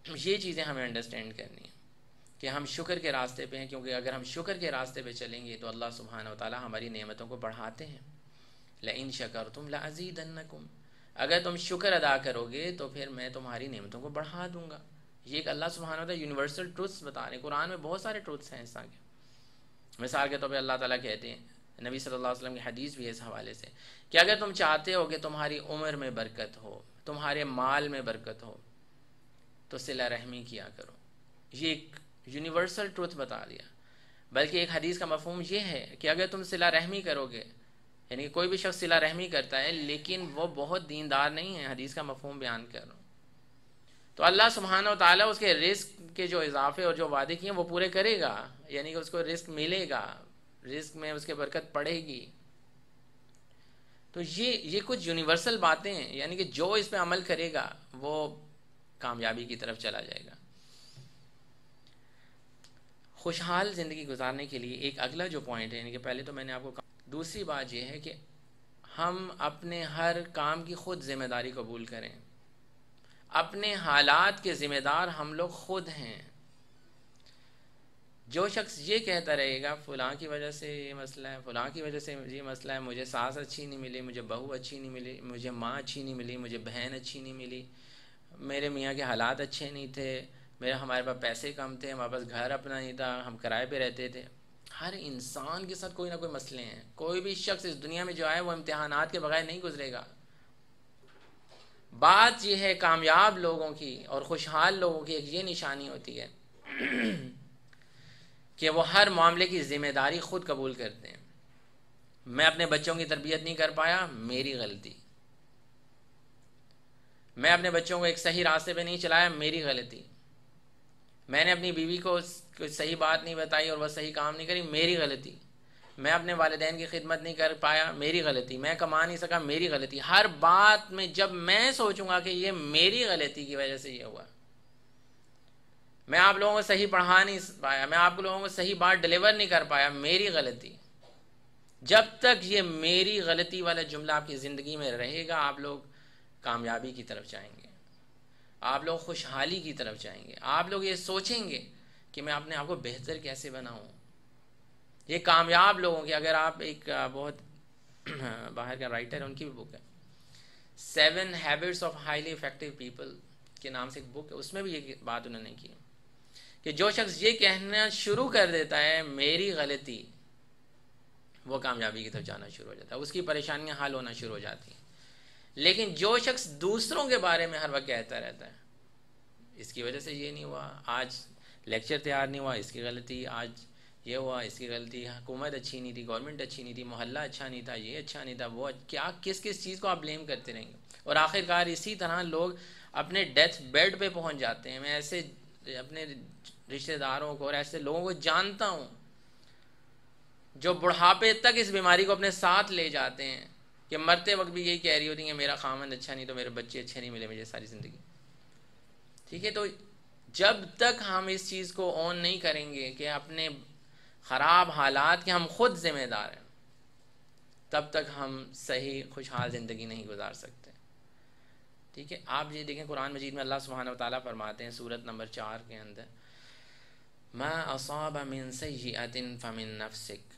یہ چیزیں ہمیں انڈرسٹینڈ کرنی ہیں کہ ہم شکر کے راستے پہ ہیں، کیونکہ اگر ہم شکر کے راستے پہ چلیں گے تو اللہ سبحانہ وتعالیٰ ہماری نعمتوں کو بڑھاتے ہیں. لَإِن شَكَرْتُمْ لَأَزِيدَنَّكُمْ. اگر تم شکر ادا کرو گے تو پھر میں تمہاری نعمتوں کو بڑھا دوں گا. یہ ایک اللہ سبحانہ وتعالیٰ یونیورسل ٹروتس بتا رہے ہیں. قرآن میں بہت سارے ٹروتس ہیں اس طرح کے. مثال کے طور پہ اللہ تعالیٰ کہتے ہیں، نبی صلی اللہ علیہ وسلم کی حدیث بھی ہے اس حوالے سے، کہ اگر تم چاہتے ہو کہ تمہاری عمر میں برکت ہو، تمہارے مال میں برکت ہو، تو صلہ رحمی کیا کرو. یہ ایک یونیورسل ٹروتھ بتا دیا. بلکہ ایک حدیث کا مفہوم یہ ہے کہ اگر تم صلہ رحمی کرو گے، یعنی کوئی بھی شخص صلہ رحمی کرتا ہے لیکن وہ بہت دیندار نہیں ہے، حدیث کا مفہوم بیان کر رہا ہوں، تو اللہ سبحانہ و تعالیٰ اس کے رزق کے جو اضافے اور جو وعدے کیے ہیں وہ پورے کرے گا، یعنی کہ اس کو رزق ملے گا، رزق میں اس کے برکت پڑے گی. تو یہ کچھ یونیورسل باتیں ہیں، یعنی کہ جو اس پہ عمل کرے گا وہ کامیابی کی طرف چلا جائے گا. خوشحال زندگی گزارنے کے لیے ایک اگلا جو پوائنٹ ہے، یعنی کہ پہلے تو میں نے آپ کو کہا، دوسری بات یہ ہے کہ ہم اپنے ہر کام کی خود ذمہ داری قبول کریں. اپنے حالات کے ذمہ دار ہم لوگ خود ہیں. جو شخص یہ کہتا رہے گا فلاں کی وجہ سے یہ مسئلہ ہے، فلاں کی وجہ سے یہ مسئلہ ہے، مجھے ساس اچھی نہیں ملی، مجھے بہو اچھی نہیں ملی، مجھے ماں اچھی نہیں ملی، مجھے بہن اچھی نہیں ملی، میرے میاں کے حالات اچھے نہیں تھے، ہمارے پاس پیسے کم تھے، ہمارے پاس گھر اپنا نہیں تھا، ہم کرائے پہ رہتے تھے. ہر انسان کے ساتھ کوئی نہ کوئی مسئلے ہیں. کوئی بھی شخص اس دنیا میں جو آئے وہ امتحانات کے بغیر نہیں گزرے گا. بات یہ ہے کامیاب لوگوں کی اور خوشحال لوگوں کی ایک یہ نشانی ہوتی ہے کہ وہ ہر معاملے کی ذمہ داری خود قبول کرتے ہیں. میں اپنے بچوں کی تربیت نہیں کر پایا، میری غلطی. میں اپنے بچوں کو ایک صحیح راستے پہ نہیں چلایا، میری غلطی. میں نے اپنی بیوی کو کوئی صحیح بات نہیں بتائی اور وہ صحیح کام نہیں کری، میری غلطی. میں اپنے والدین کی خدمت نہیں کر پایا، میری غلطی. میں کما نہیں سکا، میری غلطی. ہر بات میں جب میں سوچوں گا کہ یہ میری غلطی کی وجہ سے یہ ہوا، میں آپ لوگوں کو صحیح پڑھا نہیں پایا، میں آپ لوگوں کو صحیح بات ڈلیور نہیں کر پایا، میری غلطی. جب تک یہ میری غلطی والا جملہ آپ کی زندگی میں رہے گا، آپ لوگ کامیابی کی طرف جائیں گے، آپ لوگ خوشحالی کی طرف جائیں گے. آپ لوگ یہ سوچیں گے کہ میں اپنے آپ کو بہتر کیسے بناؤں. یہ کامیاب لوگوں کی، اگر آپ ایک بہت باہر کا رائٹر ہے، ان کی بھی بک ہے 7 Habits of Highly Effective People کے نام سے ایک بک ہے، اس میں بھی یہ بات انہوں نے کی کہ جو شخص یہ کہنا شروع کر دیتا ہے میری غلطی، وہ کامیابی کی طرف جانا شروع ہو جاتا ہے، اس کی پریشانیاں حل ہونا شروع ہو جاتی ہیں. لیکن جو شخص دوسروں کے بارے میں ہر وقت کہتا رہتا ہے اس کی وجہ سے یہ نہیں ہوا، آج لیکچر تیار نہیں ہوا، اس کی غلطی، آج یہ ہوا، اس کی غلطی، حکومت اچھی نہیں تھی، گورنمنٹ اچھی نہیں تھی، محلہ اچھا نہیں تھا، یہ اچھا نہیں تھا، وہ کیا کس چیز کو آپ بلیم کرتے رہیں گے. اور آخرکار اسی طرح لوگ اپنے ڈیتھ بیڈ پہ پہنچ جاتے ہیں. میں ایسے اپنے رشتہ داروں کو اور ایسے لوگوں کو جانتا ہوں جو بڑھاپے تک اس بیماری کو اپنے ساتھ لے جاتے ہیں کہ مرتے وقت بھی یہی کہہ رہی ہوتی ہیں میرا خامند اچھا نہیں تو میرے بچے اچھے نہیں ملے مجھے ساری زندگی. ٹھیک ہے، تو جب تک ہم اس چیز کو اون نہیں کریں گے کہ اپنے خراب حالات کے ہم خود ذمہ دار ہیں، تب تک ہم صحیح خوشحال زندگی نہیں گزار سکتے. ٹھیک ہے، آپ یہ دیکھیں قرآن مجید میں اللہ سبحانہ و تعالیٰ فرماتے ہیں سورت نمبر 4 کے اندر ما اصاب من سیئۃ فمن نفسک،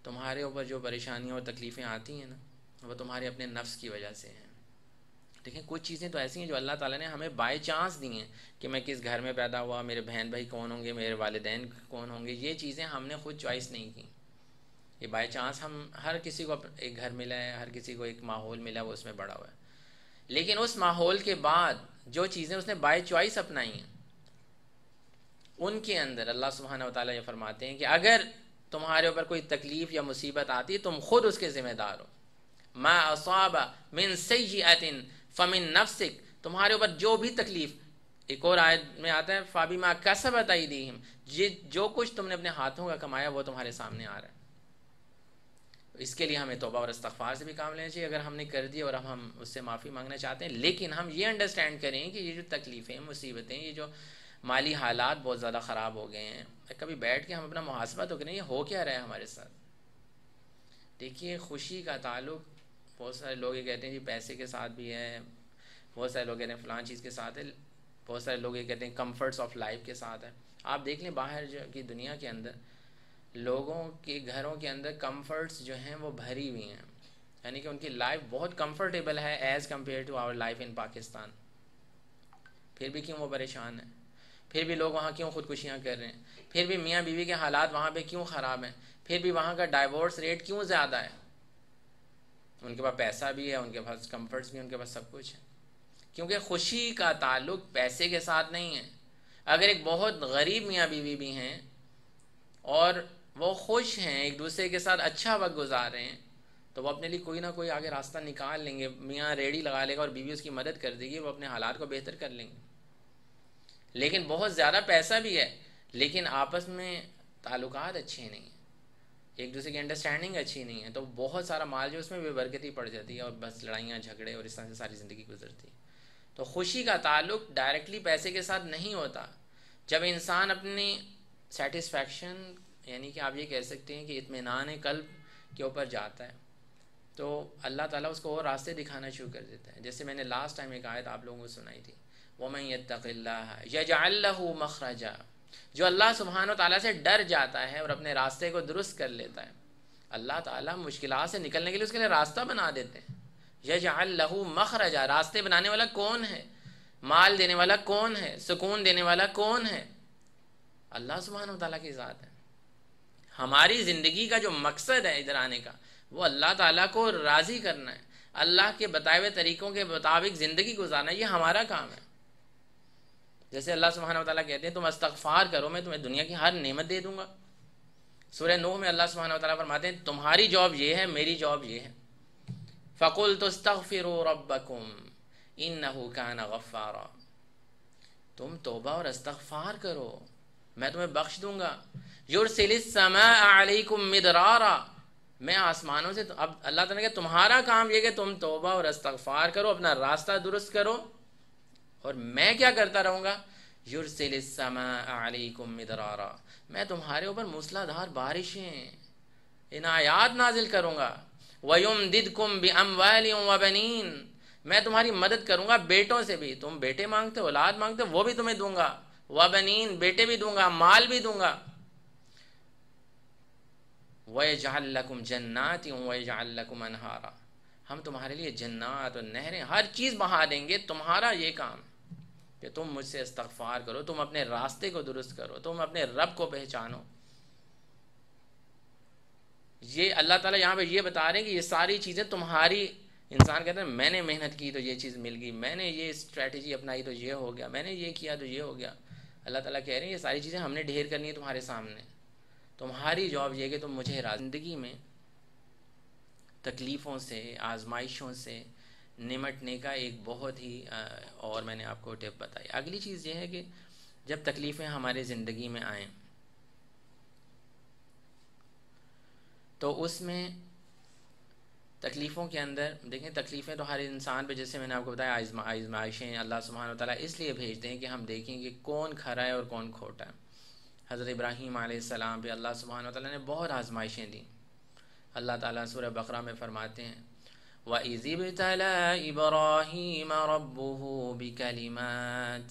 تمہارے اوپر جو پریشانیاں اور تکلیفیں آتی ہیں نا وہ تمہارے اپنے نفس کی وجہ سے ہیں. دیکھیں کچھ چیزیں تو ایسی ہیں جو اللہ تعالیٰ نے ہمیں بائی چانس دی ہیں کہ میں کس گھر میں پیدا ہوا، میرے بہن بھائی کون ہوں گے، میرے والدین کون ہوں گے، یہ چیزیں ہم نے خود چوائس نہیں کی. یہ بائی چانس ہم ہر کسی کو ایک گھر ملا ہے، ہر کسی کو ایک ماحول ملا ہے، وہ اس میں بڑا ہوا ہے. لیکن اس ماحول کے بعد جو چیزیں اس نے بائی چوائس اپنائی ہیں ان کے اندر اللہ سبحانہ و تعالیٰ یہ فرماتے ہیں کہ اگر تمہارے اوپر کوئی تکلیف یا مصیبت آتی تم خود اس کے ذمہ دار ہو. ما اصاب من سیئۃ فمن نفسک، تمہارے اوپر جو بھی تکلیف، ایک اور آیت میں آتا ہے فبما کسبت ایدیہم، جو کچھ تم نے اپنے ہاتھوں کا کمایا وہ تمہارے سامنے آ رہا ہے. اس کے لیے ہمیں توبہ اور استغفار سے بھی کام لینا چاہیے اگر ہم نے کر دی اور اب ہم اس سے معافی مانگنا چاہتے ہیں. لیکن ہم یہ انڈرسٹینڈ کریں کہ یہ جو تکلیفیں، مصیبتیں، یہ جو مالی حالات بہت زیادہ خراب ہو گئے ہیں، کبھی بیٹھ کے ہم اپنا محاسبہ تو کریں یہ ہو کیا رہا ہے ہمارے ساتھ. دیکھیے خوشی کا تعلق، بہت سارے لوگ یہ کہتے ہیں جی پیسے کے ساتھ بھی ہے، بہت سارے لوگ کہتے ہیں فلان چیز کے ساتھ ہے، بہت سارے لوگ یہ کہتے ہیں کمفرٹس آف لائف کے ساتھ ہے. آپ دیکھ لیں باہر کی دنیا کے اندر لوگوں کے گھروں کے اندر کمفرٹس جو ہیں وہ بھری ہوئی ہیں، یعنی کہ ان کی لائف بہت کمفرٹیبل ہے as compare to our life in Pakistan. پھر بھی کیوں وہ پریشان ہیں، پھر بھی لوگ وہاں کیوں خودکشیاں کر رہے ہیں، پھر بھی میاں بیوی کے حالات وہاں پہ کیوں خراب ہیں، پھر بھی وہاں کا ڈائیورس ریٹ کیوں زیادہ ہے. ان کے پاس پیسہ بھی ہے، ان کے پاس کمفرٹس بھی، ان کے پاس سب کچھ ہے. کیونکہ خوشی کا تعلق پیسے کے ساتھ نہیں ہے. اگر ایک بہت غریب میاں بیوی بھی ہیں اور وہ خوش ہیں، ایک دوسرے کے ساتھ اچھا وقت گزار رہے ہیں، تو وہ اپنے لیے کوئی نہ کوئی آگے راستہ نکال لیں گے. میاں ریڑھی لگا لے گا اور بیوی اس کی مدد کر دے گی، وہ اپنے حالات کو بہتر کر لیں گے. لیکن بہت زیادہ پیسہ بھی ہے، لیکن آپس میں تعلقات اچھے نہیں ہیں، ایک دوسرے کی انڈرسٹینڈنگ اچھی نہیں ہے، تو بہت سارا مال جو اس میں بے برکتی پڑ جاتی ہے اور بس لڑائیاں جھگڑے اور اس طرح سے ساری زندگی گزرتی ہے۔ تو خوشی کا تعلق ڈائریکٹلی پیسے کے ساتھ نہیں ہوتا۔ جب انسان اپنی سیٹسفیکشن، یعنی کہ آپ یہ کہہ سکتے ہیں کہ اطمینان قلب کے اوپر جاتا ہے، تو اللہ تعالیٰ اس کو اور راستے دکھانا شروع کر دیتا ہے۔ جیسے میں نے لاسٹ ٹائم ایک آیت آپ لوگوں کو سنائی تھی، وَمَن يَتَّقِ اللَّهَ يَجْعَل لَّهُ مَخْرَجًا، جو اللہ سبحانہ و تعالیٰ سے ڈر جاتا ہے اور اپنے راستے کو درست کر لیتا ہے، اللہ تعالیٰ مشکلات سے نکلنے کے لیے اس کے لیے راستہ بنا دیتے ہیں۔ یجعل لہ مخرجا، راستے بنانے والا کون ہے؟ مال دینے والا کون ہے؟ سکون دینے والا کون ہے؟ اللہ سبحانہ و تعالیٰ کی ذات ہے۔ ہماری زندگی کا جو مقصد ہے ادھر آنے کا، وہ اللہ تعالیٰ کو راضی کرنا ہے، اللہ کے بتائے ہوئے طریقوں کے مطابق زندگی گزارنا، یہ ہمارا کام ہے۔ جیسے اللہ سبحانہ و تعالیٰ کہتے ہیں تم استغفار کرو میں تمہیں دنیا کی ہر نعمت دے دوں گا۔ سورہ نوح میں اللہ سبحانہ و تعالیٰ فرماتے ہیں تمہاری جاب یہ ہے، میری جاب یہ ہے، فَقُلْتُ اسْتَغْفِرُوا رَبَّكُمْ إِنَّهُ كَانَ غَفَّارًا، تم توبہ اور استغفار کرو میں تمہیں بخش دوں گا۔ يُرْسِلِ السَّمَاءَ عَلَيْكُمْ مِدْرَارًا، میں آسمانوں سے، اب اللہ تعالیٰ نے کہا تمہارا کام یہ کہ تم توبہ اور استغفار کرو، اپنا راستہ درست کرو، اور میں کیا کرتا رہوں گا؟ يُرْسِلِ السَّمَاءَ عَلَيْكُمْ مِدْرَارًا، میں تمہارے اوپر موسلا دھار بارشیں، عنایات نازل کروں گا۔ وَيُمْدِدْكُمْ بِأَمْوَالٍ وَبَنِينَ، میں تمہاری مدد کروں گا بیٹوں سے بھی، تم بیٹے مانگتے ہو، اولاد مانگتے ہو، وہ بھی تمہیں دوں گا۔ وَبَنِينَ، بیٹے بھی دوں گا، مال بھی دوں گا۔ وَيَجْعَلْ لَكُمْ جَنَّاتٍ وَيَجْعَلْ لَكُمْ أَنْهَارًا، ہم تمہارے لیے جنات اور نہریں، ہر چیز بہا دیں گے، تمہارا یہ کام کہ تم مجھ سے استغفار کرو، تم اپنے راستے کو درست کرو، تم اپنے رب کو پہچانو۔ یہ اللہ تعالیٰ یہاں پہ یہ بتا رہے ہیں کہ یہ ساری چیزیں تمہاری، انسان کہتے ہیں میں نے محنت کی تو یہ چیز مل گئی، میں نے یہ اسٹریٹجی اپنائی تو یہ ہو گیا، میں نے یہ کیا تو یہ ہو گیا۔ اللہ تعالیٰ کہہ رہے ہیں یہ ساری چیزیں ہم نے ڈھیر کرنی ہے تمہارے سامنے، تمہاری جاب یہ کہ تم مجھے زندگی میں تکلیفوں سے، آزمائشوں سے نمٹنے کا ایک بہت ہی اور میں نے آپ کو ٹپ بتائی۔ اگلی چیز یہ ہے کہ جب تکلیفیں ہمارے زندگی میں آئیں تو اس میں تکلیفوں کے اندر دیکھیں، تکلیفیں تو ہر انسان پہ، جیسے میں نے آپ کو بتایا آزمائشیں اللہ سبحانہ و تعالیٰ اس لیے بھیجتے ہیں کہ ہم دیکھیں کہ کون کھرا ہے اور کون کھوٹا ہے۔ حضرت ابراہیم علیہ السلام پہ اللہ سبحانہ و تعالیٰ نے بہت آزمائشیں دیں۔ اللہ تعالیٰ سورہ بقرہ میں فرماتے ہیں وَإِذِ ابْتَلَىٰ إِبْرَاهِيمَ رَبُّهُ بِكَلِمَاتٍ،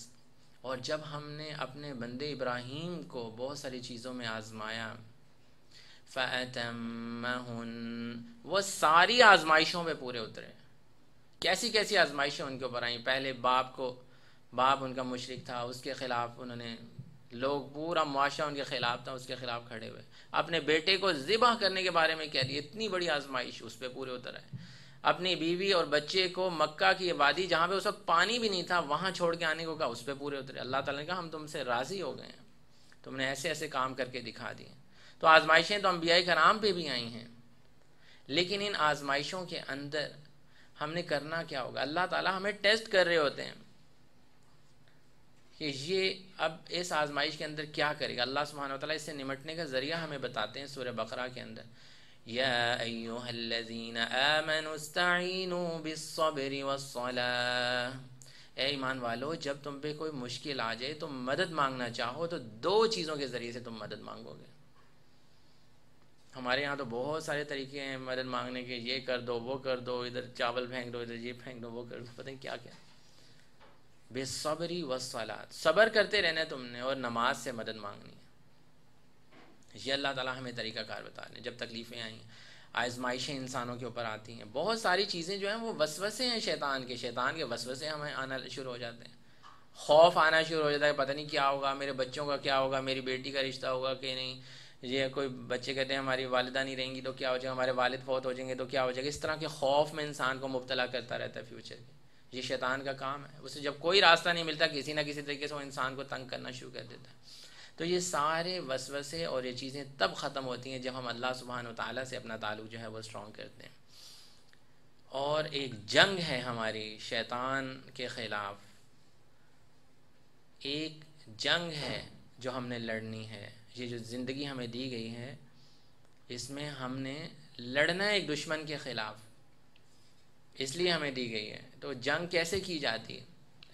اور جب ہم نے اپنے بندے ابراہیم کو بہت ساری چیزوں میں آزمایا، فَأَتَمَّهُنَّ، وہ ساری آزمائشوں میں پورے اترے۔ کیسی کیسی آزمائشیں ان کے اوپر آئیں؟ پہلے باپ ان کا مشرک تھا، اس کے خلاف انہوں نے، لوگ پورا معاشرہ ان کے خلاف تھا، اس کے خلاف کھڑے ہوئے، اپنے بیٹے کو ذبح کرنے کے بارے میں کہہ دیا، اتنی بڑی آزمائش، اس پہ پورے اتر آئے۔ اپنی بیوی اور بچے کو مکہ کی آبادی جہاں پہ اس وقت پانی بھی نہیں تھا وہاں چھوڑ کے آنے کو کہا، اس پہ پورے اترے۔ اللہ تعالیٰ نے کہا ہم تم سے راضی ہو گئے ہیں، تم نے ایسے ایسے کام کر کے دکھا دیے۔ تو آزمائشیں تو انبیاء کرام پہ بھی آئی ہیں، لیکن ان آزمائشوں کے اندر ہم نے کرنا کیا ہوگا؟ اللہ تعالیٰ ہمیں ٹیسٹ کر رہے ہوتے ہیں کہ یہ اب اس آزمائش کے اندر کیا کرے گا۔ اللہ سبحانہ و تعالیٰ اس سے نمٹنے کا ذریعہ ہمیں بتاتے ہیں سورہ بقرہ کے اندر، یا ایھا الذین آمنوا استعینوا بالصبر والصلاۃ، اے ایمان والو جب تم پہ کوئی مشکل آ جائے، تم مدد مانگنا چاہو تو دو چیزوں کے ذریعے سے تم مدد مانگو گے۔ ہمارے یہاں تو بہت سارے طریقے ہیں مدد مانگنے کے، یہ کر دو، وہ کر دو، ادھر چاول پھینک دو، ادھر یہ پھینک دو، وہ کر دو، پتہ نہیں کیا کیا۔ بالصبر والصلاۃ، صبر کرتے رہنا تم نے اور نماز سے مدد مانگنی ہے۔ یہ اللہ تعالیٰ ہمیں طریقہ کار بتا رہے ہیں۔ جب تکلیفیں آئیں، آزمائشیں انسانوں کے اوپر آتی ہیں، بہت ساری چیزیں جو ہیں وہ وسوسے ہیں شیطان کے وسوسے ہمیں آنا شروع ہو جاتے ہیں، خوف آنا شروع ہو جاتا ہے، پتہ نہیں کیا ہوگا، میرے بچوں کا کیا ہوگا، میری بیٹی کا رشتہ ہوگا کہ نہیں، یہ کوئی بچے کہتے ہیں ہماری والدہ نہیں رہیں گی تو کیا ہو جائے گا، ہمارے والد فوت ہو جائیں گے تو کیا ہو جائے گا۔ اس طرح کے خوف میں انسان کو مبتلا کرتا رہتا ہے فیوچر کی۔ یہ شیطان کا کام ہے، اسے جب کوئی راستہ نہیں ملتا کسی نہ کسی طریقے سے وہ انسان کو تنگ کرنا شروع کر دیتا ہے۔ تو یہ سارے وسوسے اور یہ چیزیں تب ختم ہوتی ہیں جب ہم اللہ سبحانہ و تعالیٰ سے اپنا تعلق جو ہے وہ اسٹرانگ کرتے ہیں۔ اور ایک جنگ ہے ہماری شیطان کے خلاف، ایک جنگ ہے جو ہم نے لڑنی ہے، یہ جو زندگی ہمیں دی گئی ہے، اس میں ہم نے لڑنا ہے ایک دشمن کے خلاف، اس لیے ہمیں دی گئی ہے۔ تو جنگ کیسے کی جاتی ہے؟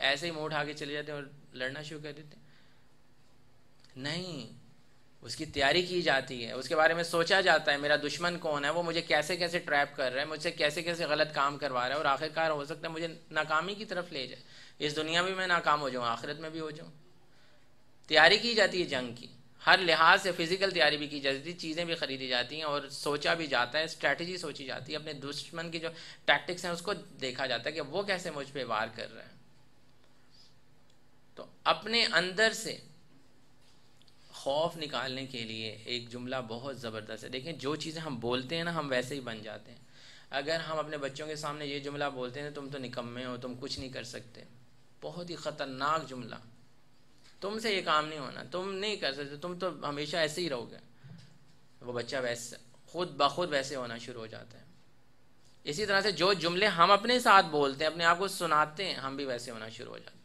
ایسے ہی منہ اٹھا کے چلے جاتے ہیں اور لڑنا شروع کر دیتے ہیں؟ نہیں، اس کی تیاری کی جاتی ہے، اس کے بارے میں سوچا جاتا ہے میرا دشمن کون ہے، وہ مجھے کیسے کیسے ٹریپ کر رہا ہے، مجھ سے کیسے کیسے غلط کام کروا رہا ہے، اور آخرکار ہو سکتا ہے مجھے ناکامی کی طرف لے جائے، اس دنیا میں میں ناکام ہو جاؤں، آخرت میں بھی ہو جاؤں۔ تیاری کی جاتی ہے جنگ کی، ہر لحاظ سے فزیکل تیاری بھی کی جاتی ہے، چیزیں بھی خریدی جاتی ہیں اور سوچا بھی جاتا ہے، اسٹریٹجی سوچی جاتی ہے، اپنے دشمن کی جو ٹیکٹکس ہیں اس کو دیکھا جاتا ہے کہ وہ کیسے مجھ پہ وار کر رہے ہیں۔ تو اپنے اندر سے خوف نکالنے کے لیے ایک جملہ بہت زبردست ہے۔ دیکھیں جو چیزیں ہم بولتے ہیں نا، ہم ویسے ہی بن جاتے ہیں۔ اگر ہم اپنے بچوں کے سامنے یہ جملہ بولتے ہیں تم تو نکمے ہو، تم کچھ نہیں کر سکتے، بہت ہی خطرناک جملہ، تم سے یہ کام نہیں ہونا، تم نہیں کر سکتے، تم تو ہمیشہ ایسے ہی رہو گے، وہ بچہ ویسے خود بخود ویسے ہونا شروع ہو جاتا ہے۔ اسی طرح سے جو جملے ہم اپنے ساتھ بولتے ہیں، اپنے آپ کو سناتے ہیں، ہم بھی ویسے ہونا شروع ہو جاتے ہیں۔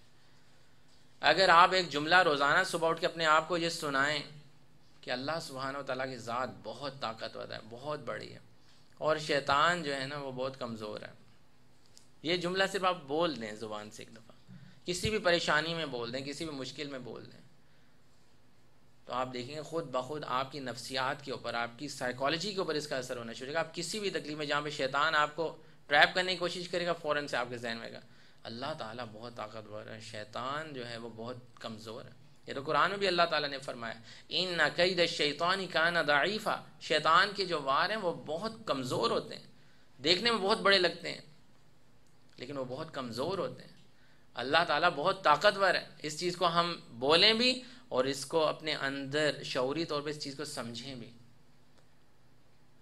اگر آپ ایک جملہ روزانہ صبح اٹھ کے اپنے آپ کو یہ سنائیں کہ اللہ سبحانہ و تعالیٰ کی ذات بہت طاقتور ہے، بہت بڑی ہے، اور شیطان جو ہے نا وہ بہت کمزور ہے، یہ جملہ صرف آپ بول دیں زبان سے ایک دفعہ، کسی بھی پریشانی میں بول دیں، کسی بھی مشکل میں بول دیں، تو آپ دیکھیں گے خود بخود آپ کی نفسیات کے اوپر، آپ کی سائیکالوجی کے اوپر اس کا اثر ہونا شروع ہوگا۔ آپ کسی بھی تکلیف میں جہاں پہ شیطان آپ کو ٹریپ کرنے کی کوشش کرے گا، فوراً سے آپ کے ذہن میں گا اللہ تعالیٰ بہت طاقتور ہے، شیطان جو ہے وہ بہت کمزور ہے۔ یہ تو قرآن میں بھی اللہ تعالیٰ نے فرمایا ان کید الشیطان کان ضعیفا، شیطان کے جو وار ہیں وہ بہت کمزور ہوتے ہیں، دیکھنے میں بہت بڑے لگتے ہیں لیکن وہ بہت کمزور ہوتے ہیں۔ اللہ تعالیٰ بہت طاقتور ہے، اس چیز کو ہم بولیں بھی اور اس کو اپنے اندر شعوری طور پہ اس چیز کو سمجھیں بھی۔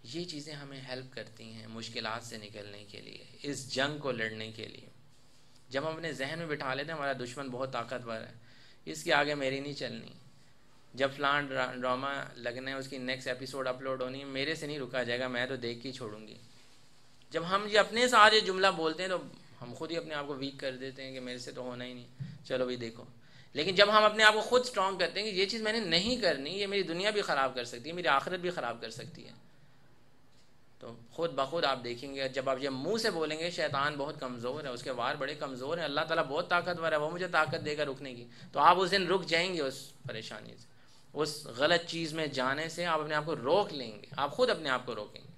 یہ چیزیں ہمیں ہیلپ کرتی ہیں مشکلات سے نکلنے کے لیے، اس جنگ کو لڑنے کے لیے۔ جب ہم اپنے ذہن میں بٹھا لیتے ہیں ہمارا دشمن بہت طاقتور ہے، اس کے آگے میری نہیں چلنی، جب فلان ڈرامہ لگنا ہے اس کی نیکسٹ ایپیسوڈ اپلوڈ ہونی ہے، میرے سے نہیں رکا جائے گا، میں تو دیکھ کے ہی چھوڑوں گی۔ جب ہم یہ اپنے ساتھ یہ جملہ بولتے ہیں تو ہم خود ہی اپنے آپ کو ویک کر دیتے ہیں کہ میرے سے تو ہونا ہی نہیں، چلو بھی دیکھو۔ لیکن جب ہم اپنے آپ کو خود اسٹرانگ کرتے ہیں کہ یہ چیز میں نے نہیں کرنی، یہ میری دنیا بھی خراب کر سکتی ہے، میری آخرت بھی خراب کر سکتی ہے، تو خود بخود آپ دیکھیں گے جب آپ یہ منہ سے بولیں گے شیطان بہت کمزور ہے، اس کے وار بڑے کمزور ہیں، اللہ تعالیٰ بہت طاقتور ہے، وہ مجھے طاقت دے گا رکنے کی، تو آپ اس دن رک جائیں گے اس پریشانی سے، اس غلط چیز میں جانے سے آپ اپنے آپ کو روک لیں گے، آپ خود اپنے آپ کو روکیں گے۔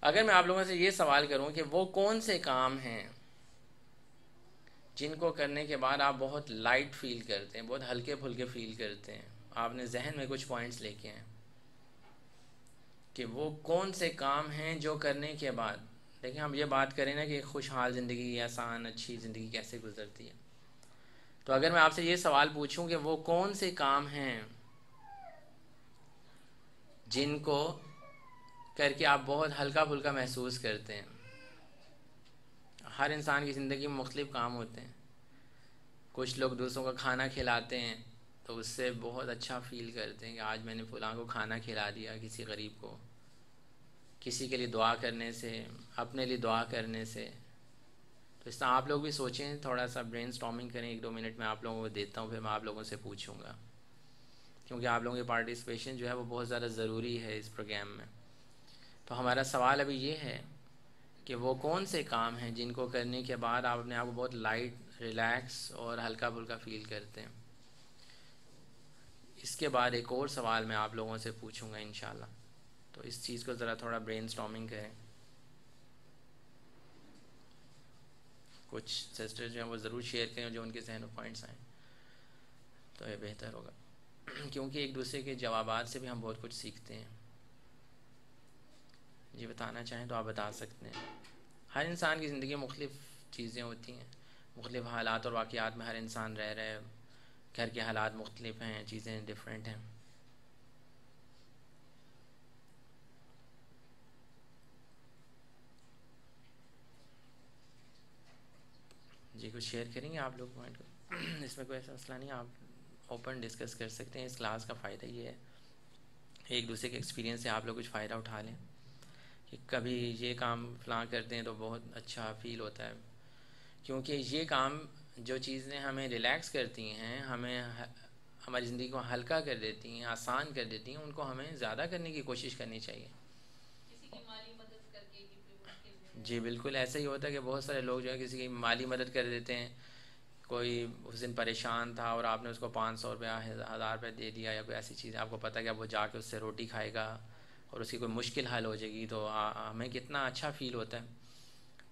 اگر میں آپ لوگوں سے یہ سوال کروں کہ وہ کون سے کام ہیں جن کو کرنے کے بعد آپ بہت لائٹ فیل کرتے ہیں، بہت ہلکے پھلکے فیل کرتے ہیں، آپ نے ذہن میں کچھ پوائنٹس لے کے ہیں کہ وہ کون سے کام ہیں جو کرنے کے بعد، دیکھیں ہم یہ بات کریں نا کہ خوشحال زندگی، آسان اچھی زندگی کیسے گزرتی ہے، تو اگر میں آپ سے یہ سوال پوچھوں کہ وہ کون سے کام ہیں جن کو کر کے آپ بہت ہلکا پھلکا محسوس کرتے ہیں۔ ہر انسان کی زندگی میں مختلف کام ہوتے ہیں، کچھ لوگ دوسروں کا کھانا کھلاتے ہیں تو اس سے بہت اچھا فیل کرتے ہیں کہ آج میں نے فلاں کو کھانا کھلا دیا، کسی غریب کو، کسی کے لیے دعا کرنے سے، اپنے لیے دعا کرنے سے۔ تو اس طرح آپ لوگ بھی سوچیں، تھوڑا سا برین سٹارمنگ کریں، 1-2 منٹ میں آپ لوگوں کو دیتا ہوں، پھر میں آپ لوگوں سے پوچھوں گا، کیونکہ آپ لوگوں کی پارٹیسپیشن جو ہے وہ بہت زیادہ ضروری ہے اس پروگرام میں۔ تو ہمارا سوال ابھی یہ ہے کہ وہ کون سے کام ہیں جن کو کرنے کے بعد آپ اپنے آپ کو بہت لائٹ، ریلیکس اور ہلکا پھلکا فیل کرتے ہیں۔ اس کے بعد ایک اور سوال میں آپ لوگوں سے پوچھوں گا انشاءاللہ، تو اس چیز کو ذرا تھوڑا برین سٹارمنگ کریں۔ کچھ سسٹر جو ہیں وہ ضرور شیئر کریں جو ان کے ذہن میں پوائنٹس آئیں تو یہ بہتر ہوگا، کیونکہ ایک دوسرے کے جوابات سے بھی ہم بہت کچھ سیکھتے ہیں۔ جی بتانا چاہیں تو آپ بتا سکتے ہیں۔ ہر انسان کی زندگی میں مختلف چیزیں ہوتی ہیں، مختلف حالات اور واقعات میں ہر انسان رہ رہا ہے، گھر کے حالات مختلف ہیں، چیزیں ڈیفرنٹ ہیں۔ جی کچھ شیئر کریں گے آپ لوگ پوائنٹ کو؟ اس میں کوئی ایسا مسئلہ نہیں، آپ اوپن ڈسکس کر سکتے ہیں۔ اس کلاس کا فائدہ یہ ہے ایک دوسرے کے ایکسپیرینس سے آپ لوگ کچھ فائدہ اٹھا لیں کہ کبھی یہ کام فلاں کرتے ہیں تو بہت اچھا فیل ہوتا ہے، کیونکہ یہ کام جو چیزیں ہمیں ریلیکس کرتی ہیں، ہمیں ہماری زندگی کو ہلکا کر دیتی ہیں، آسان کر دیتی ہیں، ان کو ہمیں زیادہ کرنے کی کوشش کرنی چاہیے۔ کسی کی مالی مدد کر کے کہ کوئی مشکل میں جی ہے۔ بالکل ایسا ہی ہوتا ہے کہ بہت سارے لوگ جو ہے کسی کی مالی مدد کر دیتے ہیں، کوئی اس دن پریشان تھا اور آپ نے اس کو 500 روپیہ 1000 روپے دے دیا یا کوئی ایسی چیز، آپ کو پتہ ہے کہ اب وہ جا کے اس سے روٹی کھائے گا اور اس کی کوئی مشکل حل ہو جائے گی، تو ہمیں کتنا اچھا فیل ہوتا ہے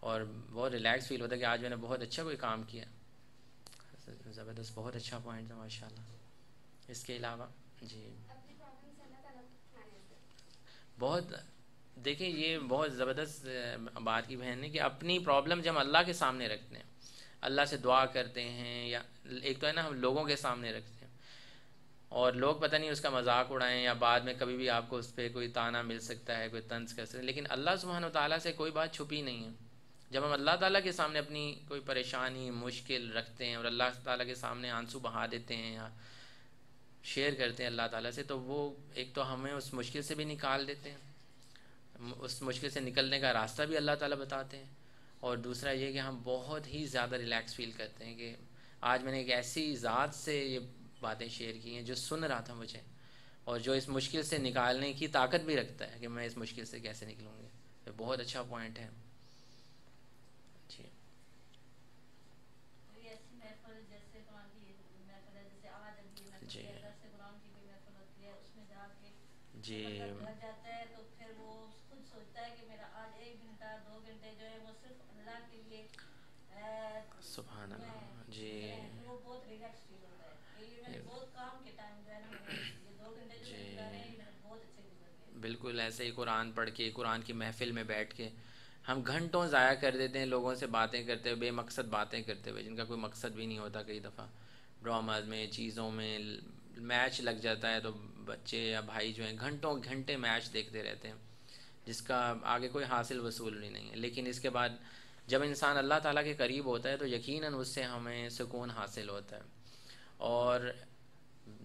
اور بہت ریلیکس فیل ہوتا ہے کہ آج میں نے بہت اچھا کوئی کام کیا۔ زبردست، بہت اچھا پوائنٹ تھا ماشاء اللہ۔ اس کے علاوہ جی اپنی پرابلم سے اللہ تعالیٰ کو دکھانے سے۔ بہت، دیکھیں یہ بہت زبردست بات کی بہن نے کہ اپنی پرابلم جب ہم اللہ کے سامنے رکھتے ہیں، اللہ سے دعا کرتے ہیں، یا ایک تو ہے نا ہم لوگوں کے سامنے رکھتے ہیں اور لوگ پتہ نہیں اس کا مذاق اڑائیں، یا بعد میں کبھی بھی آپ کو اس پہ کوئی طعنہ مل سکتا ہے، کوئی طنز کر سکتے ہیں، لیکن اللہ سبحانہ و تعالیٰ سے کوئی بات چھپی نہیں ہے۔ جب ہم اللہ تعالیٰ کے سامنے اپنی کوئی پریشانی مشکل رکھتے ہیں اور اللہ تعالیٰ کے سامنے آنسو بہا دیتے ہیں یا شیئر کرتے ہیں اللہ تعالیٰ سے، تو وہ ایک تو ہمیں اس مشکل سے بھی نکال دیتے ہیں، اس مشکل سے نکلنے کا راستہ بھی اللہ تعالیٰ بتاتے ہیں، اور دوسرا یہ کہ ہم بہت ہی زیادہ ریلیکس فیل کرتے ہیں کہ آج میں نے ایک ایسی ذات سے یہ باتیں شیئر کی ہیں جو سن رہا تھا مجھے، اور جو اس مشکل سے نکالنے کی طاقت بھی رکھتا ہے کہ میں اس مشکل سے کیسے نکلوں گی۔ تو بہت اچھا پوائنٹ ہے جی۔ کوئی ایسی محفل جیسے قرآن کی محفل ہے، جیسے آج ابھی یہ محفل جی ہے، درس قرآن کی کوئی محفل ہوتی ہے، اس میں جا کے جی جب بندہ گھر جاتا ہے تو پھر وہ خود سوچتا ہے کہ میرا آج 1 گھنٹہ 2 گھنٹے جو ہے وہ صرف اللہ کے لیے سبحان میں اللہ جی گزرے ہیں، پھر وہ بہت ریلیکس فیل ہوتا ہے کہ یہ میں نے بہت کام کے ٹائم جو ہے نا میرے یہ 2 گھنٹے جو میں گزارے ہیں یہ جی میرے بہت اچھے گزر گئے۔ بالکل ایسے ہی قرآن پڑھ کے، قرآن کی محفل میں بیٹھ کے ہم گھنٹوں ضائع کر دیتے ہیں لوگوں سے باتیں کرتے ہوئے، بے مقصد باتیں کرتے ہوئے جن کا کوئی مقصد بھی نہیں ہوتا۔ کئی دفعہ ڈراماز میں، چیزوں میں، میچ لگ جاتا ہے تو بچے یا بھائی جو ہیں گھنٹوں گھنٹے میچ دیکھتے رہتے ہیں جس کا آگے کوئی حاصل وصول بھی نہیں ہے، لیکن اس کے بعد جب انسان اللہ تعالیٰ کے قریب ہوتا ہے تو یقیناً اس سے ہمیں سکون حاصل ہوتا ہے۔ اور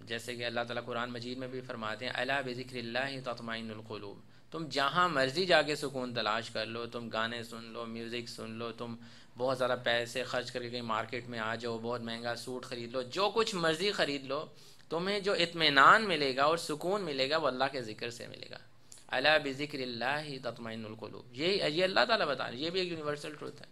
جیسے کہ اللہ تعالیٰ قرآن مجید میں بھی فرماتے ہیں الا بذکر اللہ تطمئن القلوب، تم جہاں مرضی جا کے سکون تلاش کر لو، تم گانے سن لو، میوزک سن لو، تم بہت زیادہ پیسے خرچ کر کے کہیں مارکیٹ میں آ جاؤ، بہت مہنگا سوٹ خرید لو، جو کچھ مرضی خرید لو، تمہیں جو اطمینان ملے گا اور سکون ملے گا وہ اللہ کے ذکر سے ملے گا۔ الا بذکر اللہ تطمئن القلوب، یہ اللہ تعالیٰ بتا رہے ہیں، یہ بھی ایک یونیورسل ٹروتھ ہے۔